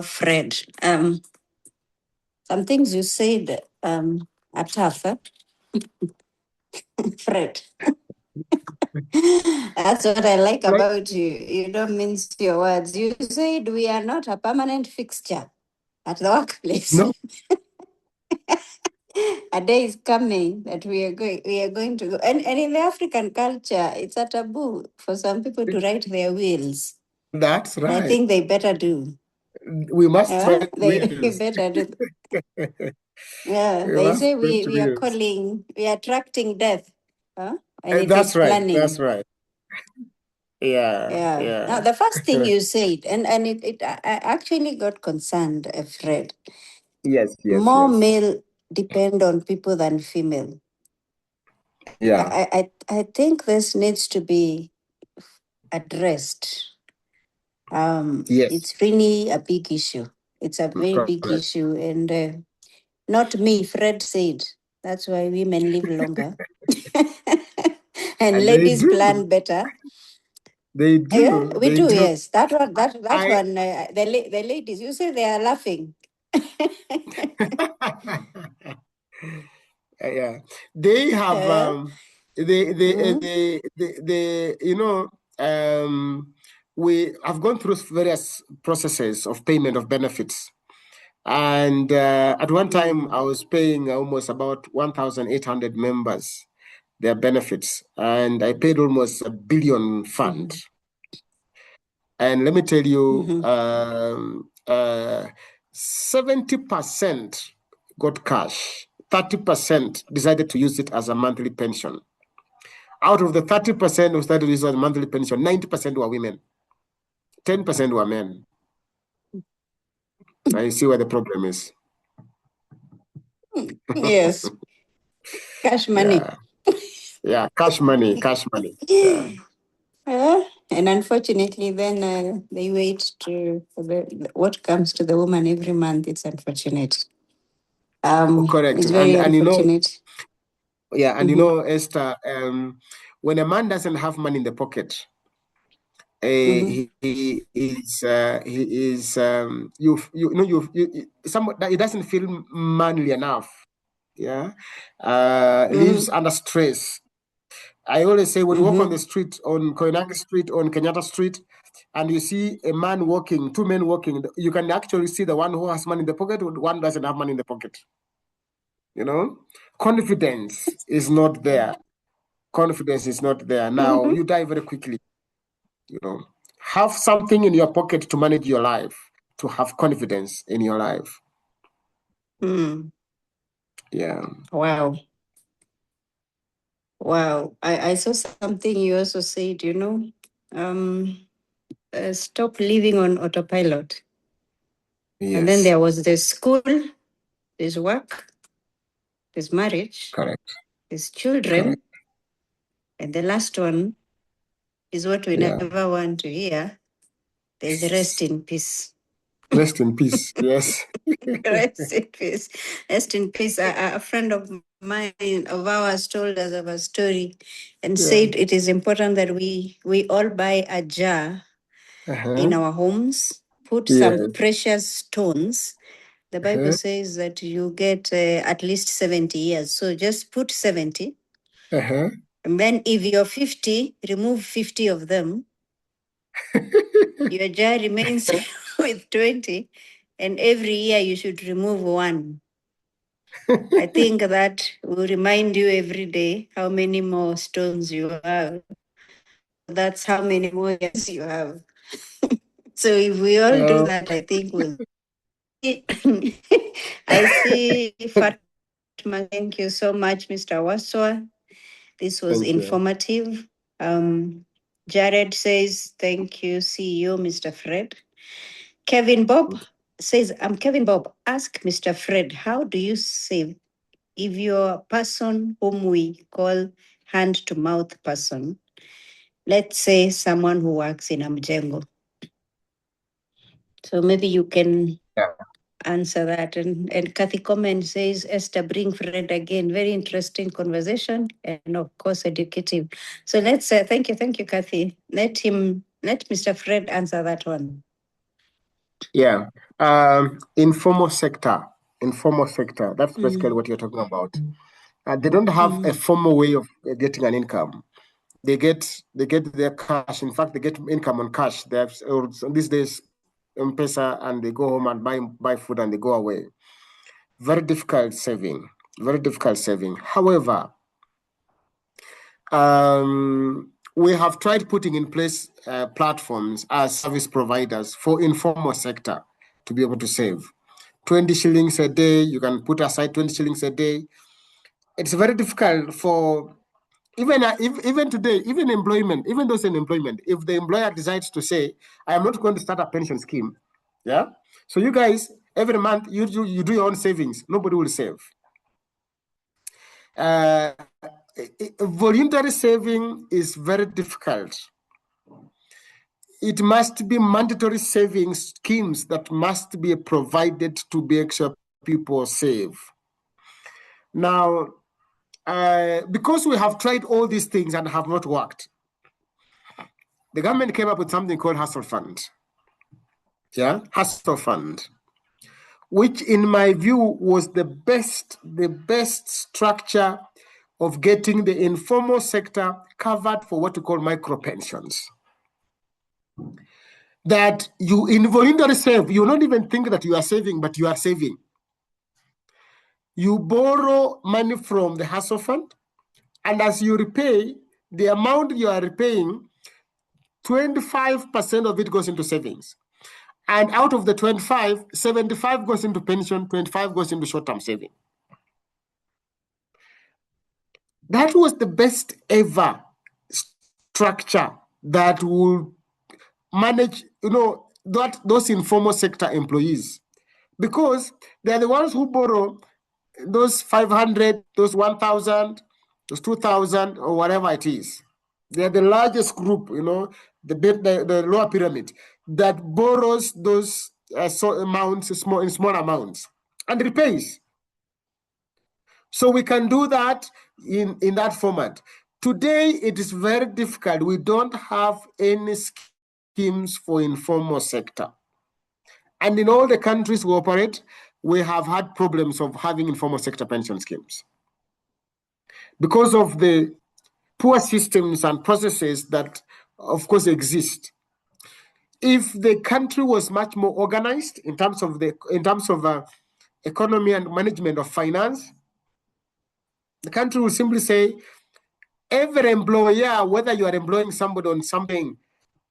Fred. Some things you said are tough, Fred. That's what I like about you. You don't mince your words. You said we are not a permanent fixture at the workplace. No. A day is coming that we are going to go. And in the African culture, it's a taboo for some people to write their wills. That's right. I think they better do. We must write they wills. better do. Yeah, they say we are attracting death. And that's right. planning. That's right. Yeah. Now, the first thing you said, and I actually got concerned, Fred. Yes. More male depend on people than female. Yeah. I think this needs to be addressed. Yes. It's really a big issue. It's a very big issue. And not me, Fred said. That's why women live longer. And ladies plan better. They do. Yeah, we They do. do. Yes, that one. That I- one. The ladies. You say they are laughing. Yeah, they have Mhm. you know, we have gone through various processes of payment of benefits, and at one time I was paying almost about 1,800 members their benefits, and I paid almost $1 billion fund. And let me tell you, 70% got cash, 30% decided to use it as a monthly pension. Out of the 30% who started to use it as a monthly pension, 90% were women, 10% were men. Now you see where the problem is. Yes, cash money. Yeah, cash money. Yeah. And unfortunately, then they wait to what comes to the woman every month. It's unfortunate. Correct. It's very And unfortunate. and you know, Esther, when a man doesn't have money in the pocket, he is you know he doesn't feel manly enough. Yeah, lives under stress. I always say when you walk on the street, on Koinange Street, on Kenyatta Street, and you see a man walking, two men walking, you can actually see the one who has money in the pocket, one doesn't have money in the pocket. You know, confidence is not there. Confidence is not there. Now you die very quickly. You know, have something in your pocket to manage your life, to have confidence in your life. Yeah. Wow. I saw something you also said, you know, stop living on autopilot. Yes. And then there was the school, there's work, there's marriage, correct, there's children, correct. And the last one is what we never want to hear. There's rest in peace. Rest in peace, yes. Rest in peace. Rest in peace. A friend of mine, of ours, told us of a story and said it is important that we all buy a jar in our homes, put some precious stones. The Bible says that you get at least 70 years. So just put 70. And then if you're 50, remove 50 of them. Your jar remains with 20. And every year you should remove one. I think that will remind you every day how many more stones you have. That's how many more years you have. So if we all do that, I think we'll. I see Fatma. Thank you so much, Mr. Waswa. This was informative. Jared says, thank you, CEO, Mr. Fred. Kevin Bob says, I'm Kevin Bob. Ask Mr. Fred, how do you save if you're a person whom we call hand-to-mouth person? Let's say someone who works in Mjengo. So maybe you can answer that. And Kathy Comment says, Esther, bring Fred again. Very interesting conversation and of course educative. So let's thank you, Kathy. Let Mr. Fred answer that one. Yeah. Informal sector. That's basically what you're talking about. They don't have a formal way of getting an income. They get their cash. In fact, they get income on cash. They have these days M-Pesa, and they go home and buy food and they go away. Very difficult saving. However, we have tried putting in place platforms as service providers for informal sector to be able to save. 20 shillings a day, you can put aside 20 shillings a day. It's very difficult for even today, even employment, even those in employment, if the employer decides to say, I am not going to start a pension scheme, yeah? So you guys, every month, you do your own savings. Nobody will save. Voluntary saving is very difficult. It must be mandatory savings schemes that must be provided to make sure people save. Now, because we have tried all these things and have not worked, the government came up with something called Hustle Fund. Yeah, Hustle Fund, which in my view was the best structure of getting the informal sector covered for what we call micro pensions. That you involuntarily save, you don't even think that you are saving, but you are saving. You borrow money from the Hustle Fund, and as you repay, the amount you are repaying, 25% of it goes into savings. And out of the 25, 75 goes into pension, 25 goes into short-term saving. That was the best ever structure that will manage, those informal sector employees, because they're the ones who borrow those 500, those 1,000, those 2,000, or whatever it is. They're the largest group, the lower pyramid that borrows those amounts, in small amounts, and repays. So we can do that in that format. Today, it is very difficult. We don't have any schemes for informal sector. And in all the countries we operate, we have had problems of having informal sector pension schemes because of the poor systems and processes that, of course, exist. If the country was much more organized in terms of economy and management of finance, the country will simply say, every employer, whether you are employing somebody on something,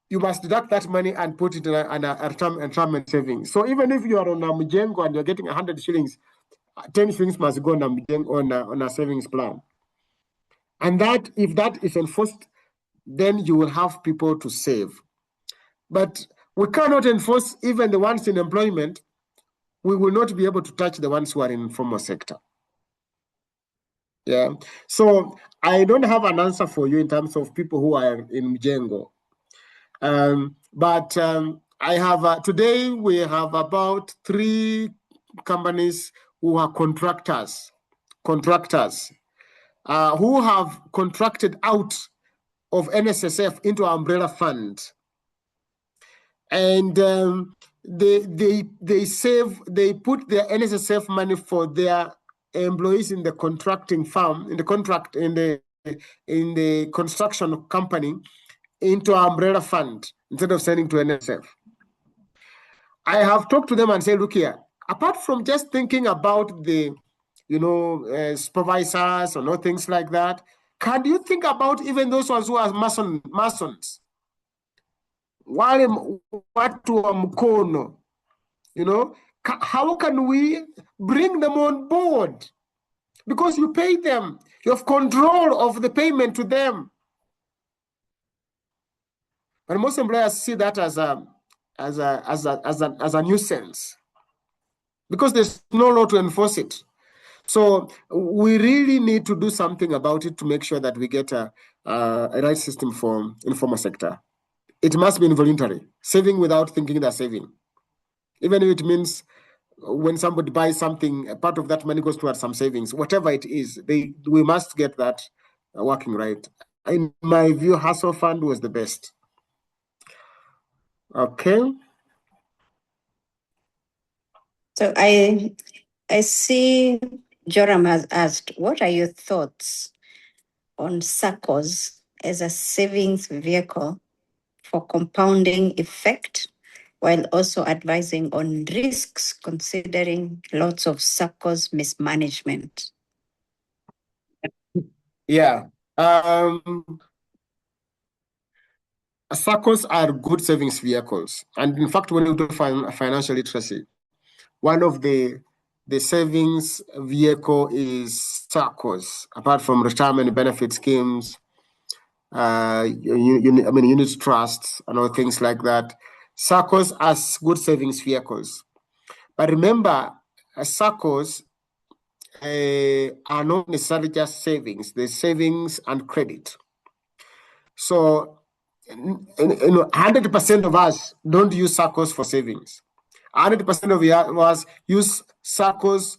you must deduct that money and put it in a retirement savings. So even if you are on a Mjengo and you're getting 100 shillings, 10 shillings must go on a savings plan. And that, if that is enforced, then you will have people to save. But we cannot enforce even the ones in employment. We will not be able to touch the ones who are in informal sector. Yeah. So I don't have an answer for you in terms of people who are in Mjengo. But I have, today we have about 3 companies who are contractors who have contracted out of NSSF into our umbrella fund. And they put their NSSF money for their employees in the contracting firm, in the construction company, into our umbrella fund instead of sending to NSF. I have talked to them and said, look here, apart from just thinking about the, supervisors or things like that, can you think about even those ones who are masons? Wale watu wa mkono, how can we bring them on board? Because you pay them, you have control of the payment to them. But most employers see that as a nuisance because there's no law to enforce it. So we really need to do something about it to make sure that we get a right system for informal sector. It must be involuntary, saving without thinking they're saving. Even if it means when somebody buys something, a part of that money goes towards some savings, whatever it is, we must get that working right. In my view, Hustle Fund was the best. Okay. So I see Joram has asked, what are your thoughts on SACCOs as a savings vehicle for compounding effect, while also advising on risks, considering lots of SACCOs mismanagement? Yeah. SACCOs are good savings vehicles. And in fact, when you do financial literacy, one of the savings vehicle is SACCOs, apart from retirement benefit schemes, unit trusts and all things like that. SACCOs as good savings vehicles. But remember, SACCOs are not necessarily just savings. They're savings and credit. So 100% of us don't use SACCOs for savings. 100% of us use SACCOs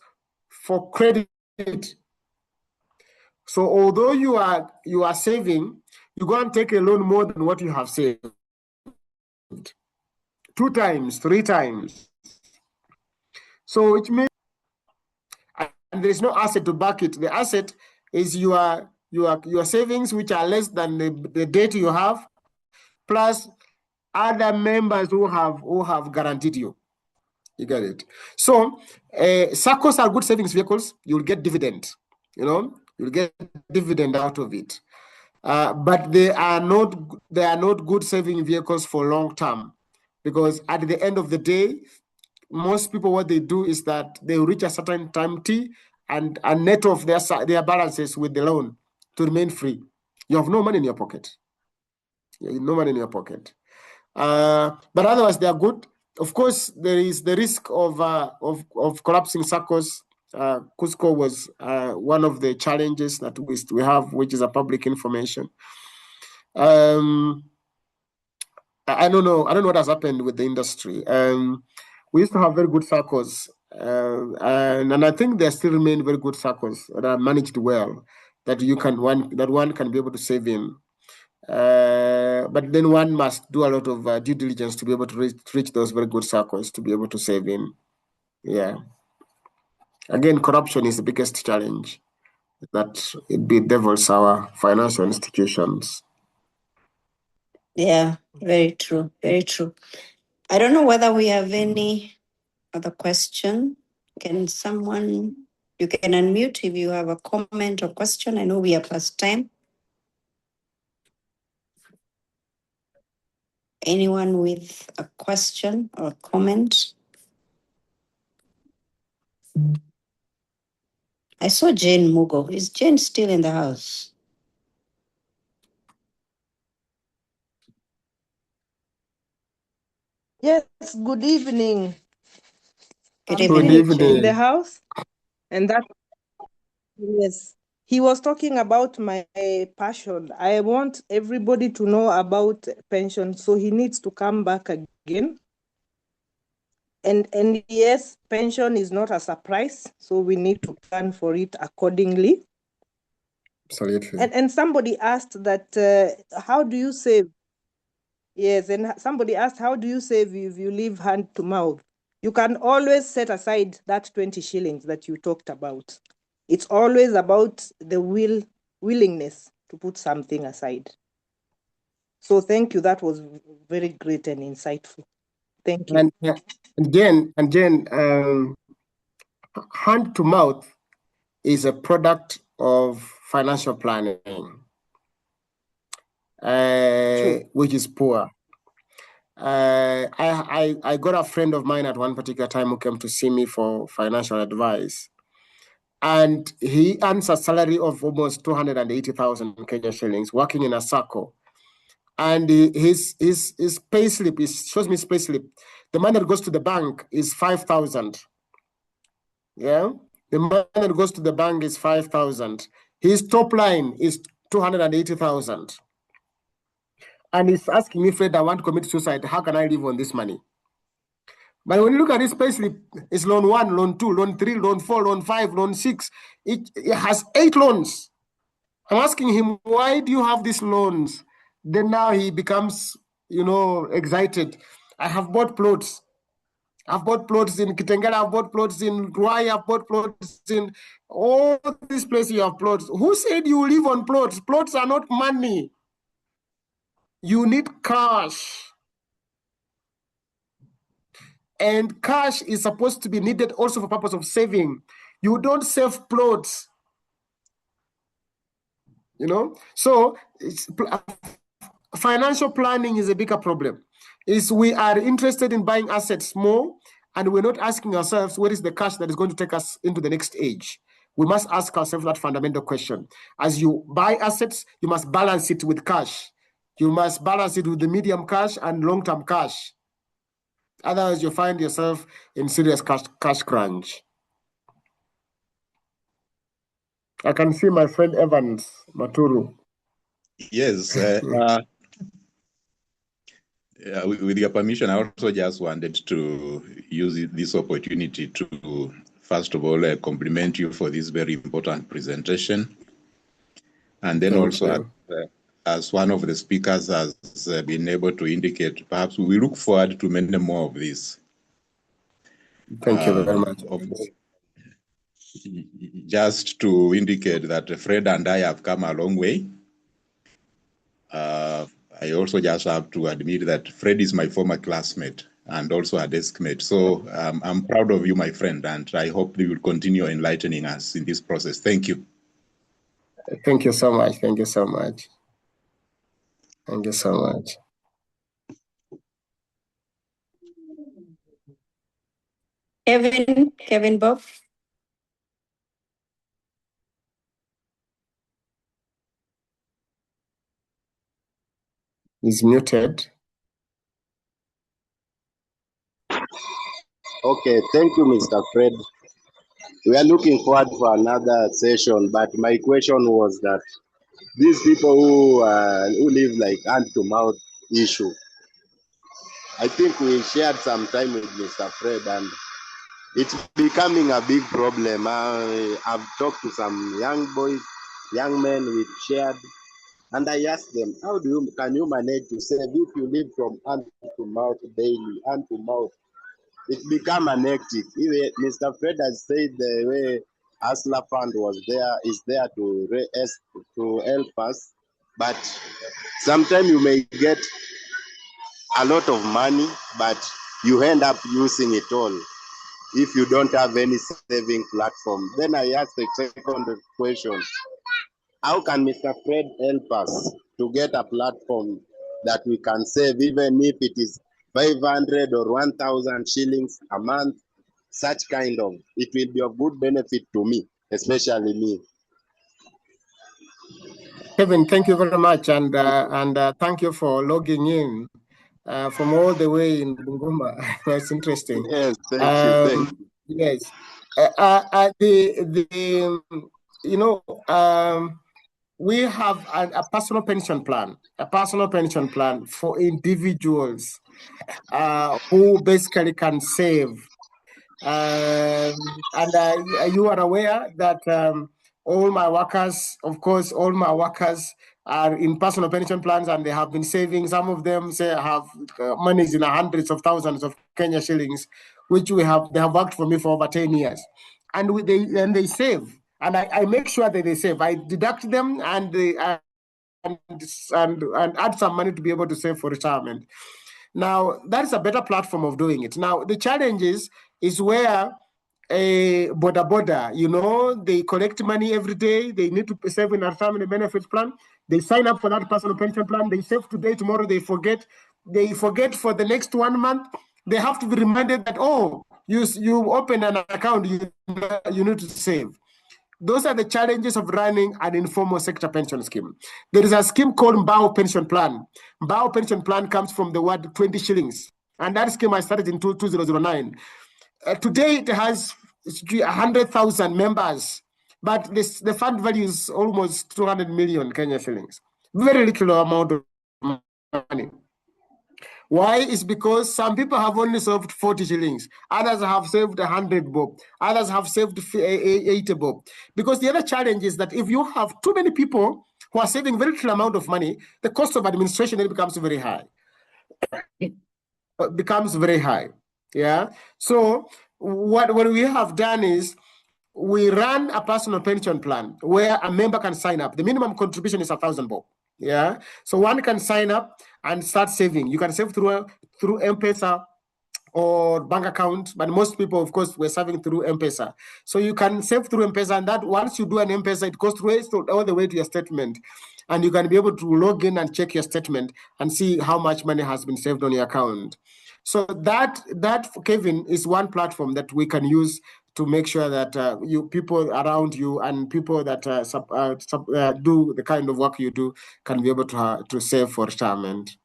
for credit. So although you are saving, you go and take a loan more than what you have saved. 2 times, 3 times. So which means, and there is no asset to back it. The asset is your savings, which are less than the debt you have, plus other members who have guaranteed you. You get it? So SACCOs are good savings vehicles. You'll get dividend. You'll get dividend out of it. But they are not good saving vehicles for long term, because at the end of the day, most people, what they do is that they reach a certain time T and net off their balances with the loan to remain free. You have no money in your pocket. No money in your pocket. But otherwise, they are good. Of course, there is the risk of collapsing SACCOs. Cusco was one of the challenges that we have, which is a public information. I don't know what has happened with the industry. We used to have very good SACCOs, and I think there still remain very good SACCOs that are managed well, that one can be able to save in. But then one must do a lot of due diligence to be able to reach those very good SACCOs to be able to save in. Yeah. Again, corruption is the biggest challenge that it bedevils our financial institutions. Yeah, very true. Very true. I don't know whether we have any other question. You can unmute if you have a comment or question. I know we are past time. Anyone with a question or comment? I saw Jane Mugo. Is Jane still in the house? Yes, good evening. Good I'm evening, Philip in Jane. the house. And that, yes, he was talking about my passion. I want everybody to know about pension, so he needs to come back again. And yes, pension is not a surprise, so we need to plan for it accordingly. Absolutely. And somebody asked that, how do you save? Yes, and somebody asked, how do you save if you live hand to mouth? You can always set aside that 20 shillings that you talked about. It's always about the willingness to put something aside. So thank you. That was very great and insightful. Thank you. And Jen, hand to mouth is a product of financial planning, which is poor. I got a friend of mine at one particular time who came to see me for financial advice, and he earns a salary of almost 280,000 Kenya shillings, working in a SACCO. And his payslip shows me his payslip. The money that goes to the bank is 5,000. Yeah, the money that goes to the bank is 5,000. His top line is 280,000. And he's asking me, Fred, I want to commit suicide. How can I live on this money? But when you look at this payslip, it's loan 1, loan 2, loan 3, loan 4, loan 5, loan 6. It has 8 loans. I'm asking him, why do you have these loans? Then now he becomes, excited. I have bought plots. I've bought plots in Kitengela, I've bought plots in Ruai, I've bought plots in all these places you have plots. Who said you live on plots? Plots are not money. You need cash. And cash is supposed to be needed also for purpose of saving. You don't save plots. So financial planning is a bigger problem. We are interested in buying assets more, and we're not asking ourselves what is the cash that is going to take us into the next age. We must ask ourselves that fundamental question. As you buy assets, you must balance it with cash. You must balance it with the medium cash and long-term cash. Otherwise, you find yourself in serious cash crunch. I can see my friend Evans Maturu. Yes. With your permission, I also just wanted to use this opportunity to, first of all, compliment you for this very important presentation. And then also as one of the speakers has been able to indicate, perhaps we look forward to many more of these. Thank you very much. Just to indicate that Fred and I have come a long way. I also just have to admit that Fred is my former classmate and also a desk mate. So I'm proud of you, my friend, and I hope you will continue enlightening us in this process. Thank you. Thank you so much. Thank you so much. Thank you so much. Kevin Bob. He's muted. Okay, thank you, Mr. Fred. We are looking forward for another session, but my question was that these people who live like hand to mouth issue, I think we shared some time with Mr. Fred, and it's becoming a big problem. I've talked to some young men we've shared, and I asked them, can you manage to save if you live from hand to mouth daily, hand to mouth? It's become an hectic. Even Mr. Fred has said the way Hustler Fund is there to help us, but sometimes you may get a lot of money, but you end up using it all if you don't have any saving platform. Then I asked the second question, how can Mr. Fred help us to get a platform that we can save, even if it is 500 or 1,000 shillings a month? Such kind of, it will be of good benefit to me, especially me. Kevin, thank you very much, and thank you for logging in from all the way in Bungoma. That's interesting. Yes, thank you. Yes, we have a personal pension plan for individuals who basically can save. You are aware that all my workers are in personal pension plans, and they have been saving. Some of them have monies in the hundreds of thousands of Kenya shillings, which they have worked for me for over 10 years, and they save. And I make sure that they save. I deduct them and add some money to be able to save for retirement. Now, that's a better platform of doing it. Now, the challenge is where a border, they collect money every day. They need to save in our family benefits plan. They sign up for that personal pension plan. They save today, tomorrow they forget. They forget for the next 1 month. They have to be reminded that, you open an account, you need to save. Those are the challenges of running an informal sector pension scheme. There is a scheme called Mbao Pension Plan. Mbao Pension Plan comes from the word 20 shillings. And that scheme I started in 2009. Today it has 100,000 members, but the fund value is almost 200 million Kenya shillings. Very little amount of money. Why? Is because some people have only saved 40 shillings. Others have saved 100 bob. Others have saved 80 bob. Because the other challenge is that if you have too many people who are saving very little amount of money, the cost of administration then becomes very high. Yeah. So what we have done is we run a personal pension plan where a member can sign up. The minimum contribution is 1,000 bob. Yeah. So one can sign up and start saving. You can save through M-Pesa or bank account, but most people, of course, were saving through M-Pesa. So you can save through M-Pesa, and that once you do an M-Pesa, it goes through all the way to your statement. And you can be able to log in and check your statement and see how much money has been saved on your account. So that Kevin, is one platform that we can use to make sure that you people around you and people that do the kind of work you do can be able to save for retirement.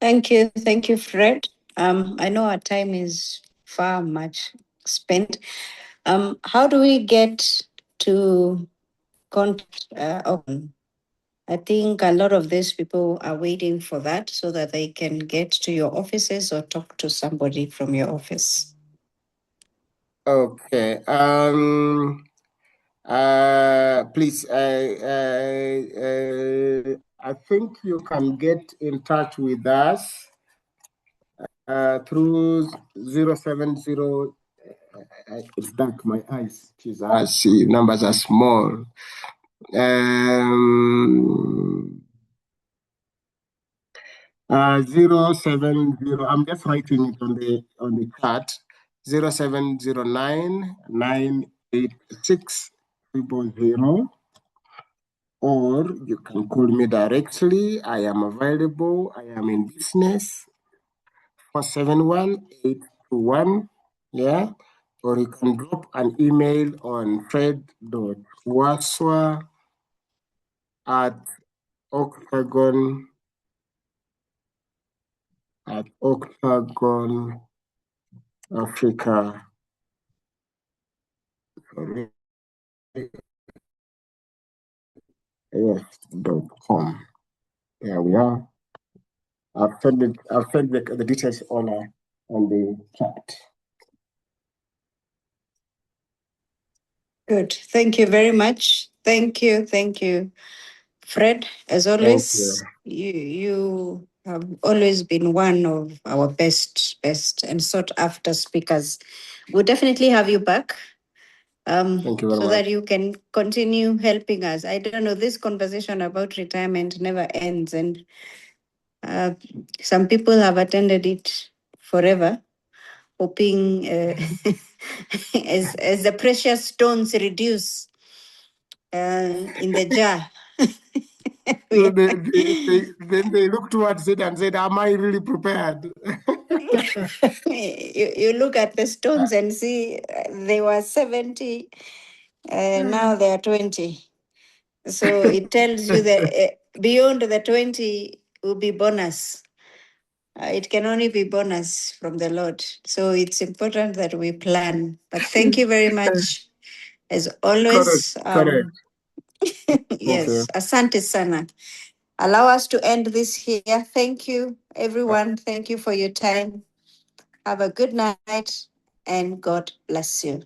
Thank you, Fred. I know our time is far much spent. How do we get to contact? I think a lot of these people are waiting for that so that they can get to your offices or talk to somebody from your office. Okay. please, I think you can get in touch with us through 070. It's dark, my eyes. Jeez, I see numbers are small. 070. I'm just writing it on the chat. 0709 986 000. Or you can call me directly. I am available. I am in business. 471-821. Yeah. Or you can drop an email on fred.waswa@octagon Africa. Yes.com. There we are. I've sent the details on the chat. Good. Thank you very much. Thank you. Fred, as always, you have always been one of our best and sought after speakers. We'll definitely have you back. Thank you very so much. that you can continue helping us. I don't know, this conversation about retirement never ends, and some people have attended it forever, hoping as the precious stones reduce in the jar. Then they look towards it and said, am I really prepared? You look at the stones and see they were 70, now they are 20. So it tells you that beyond the 20 will be bonus. It can only be bonus from the Lord. So it's important that we plan. But thank you very much. As always. Correct. Yes, asante sana. Allow us to end this here. Thank you, everyone. Thank you for your time. Have a good night and God bless you.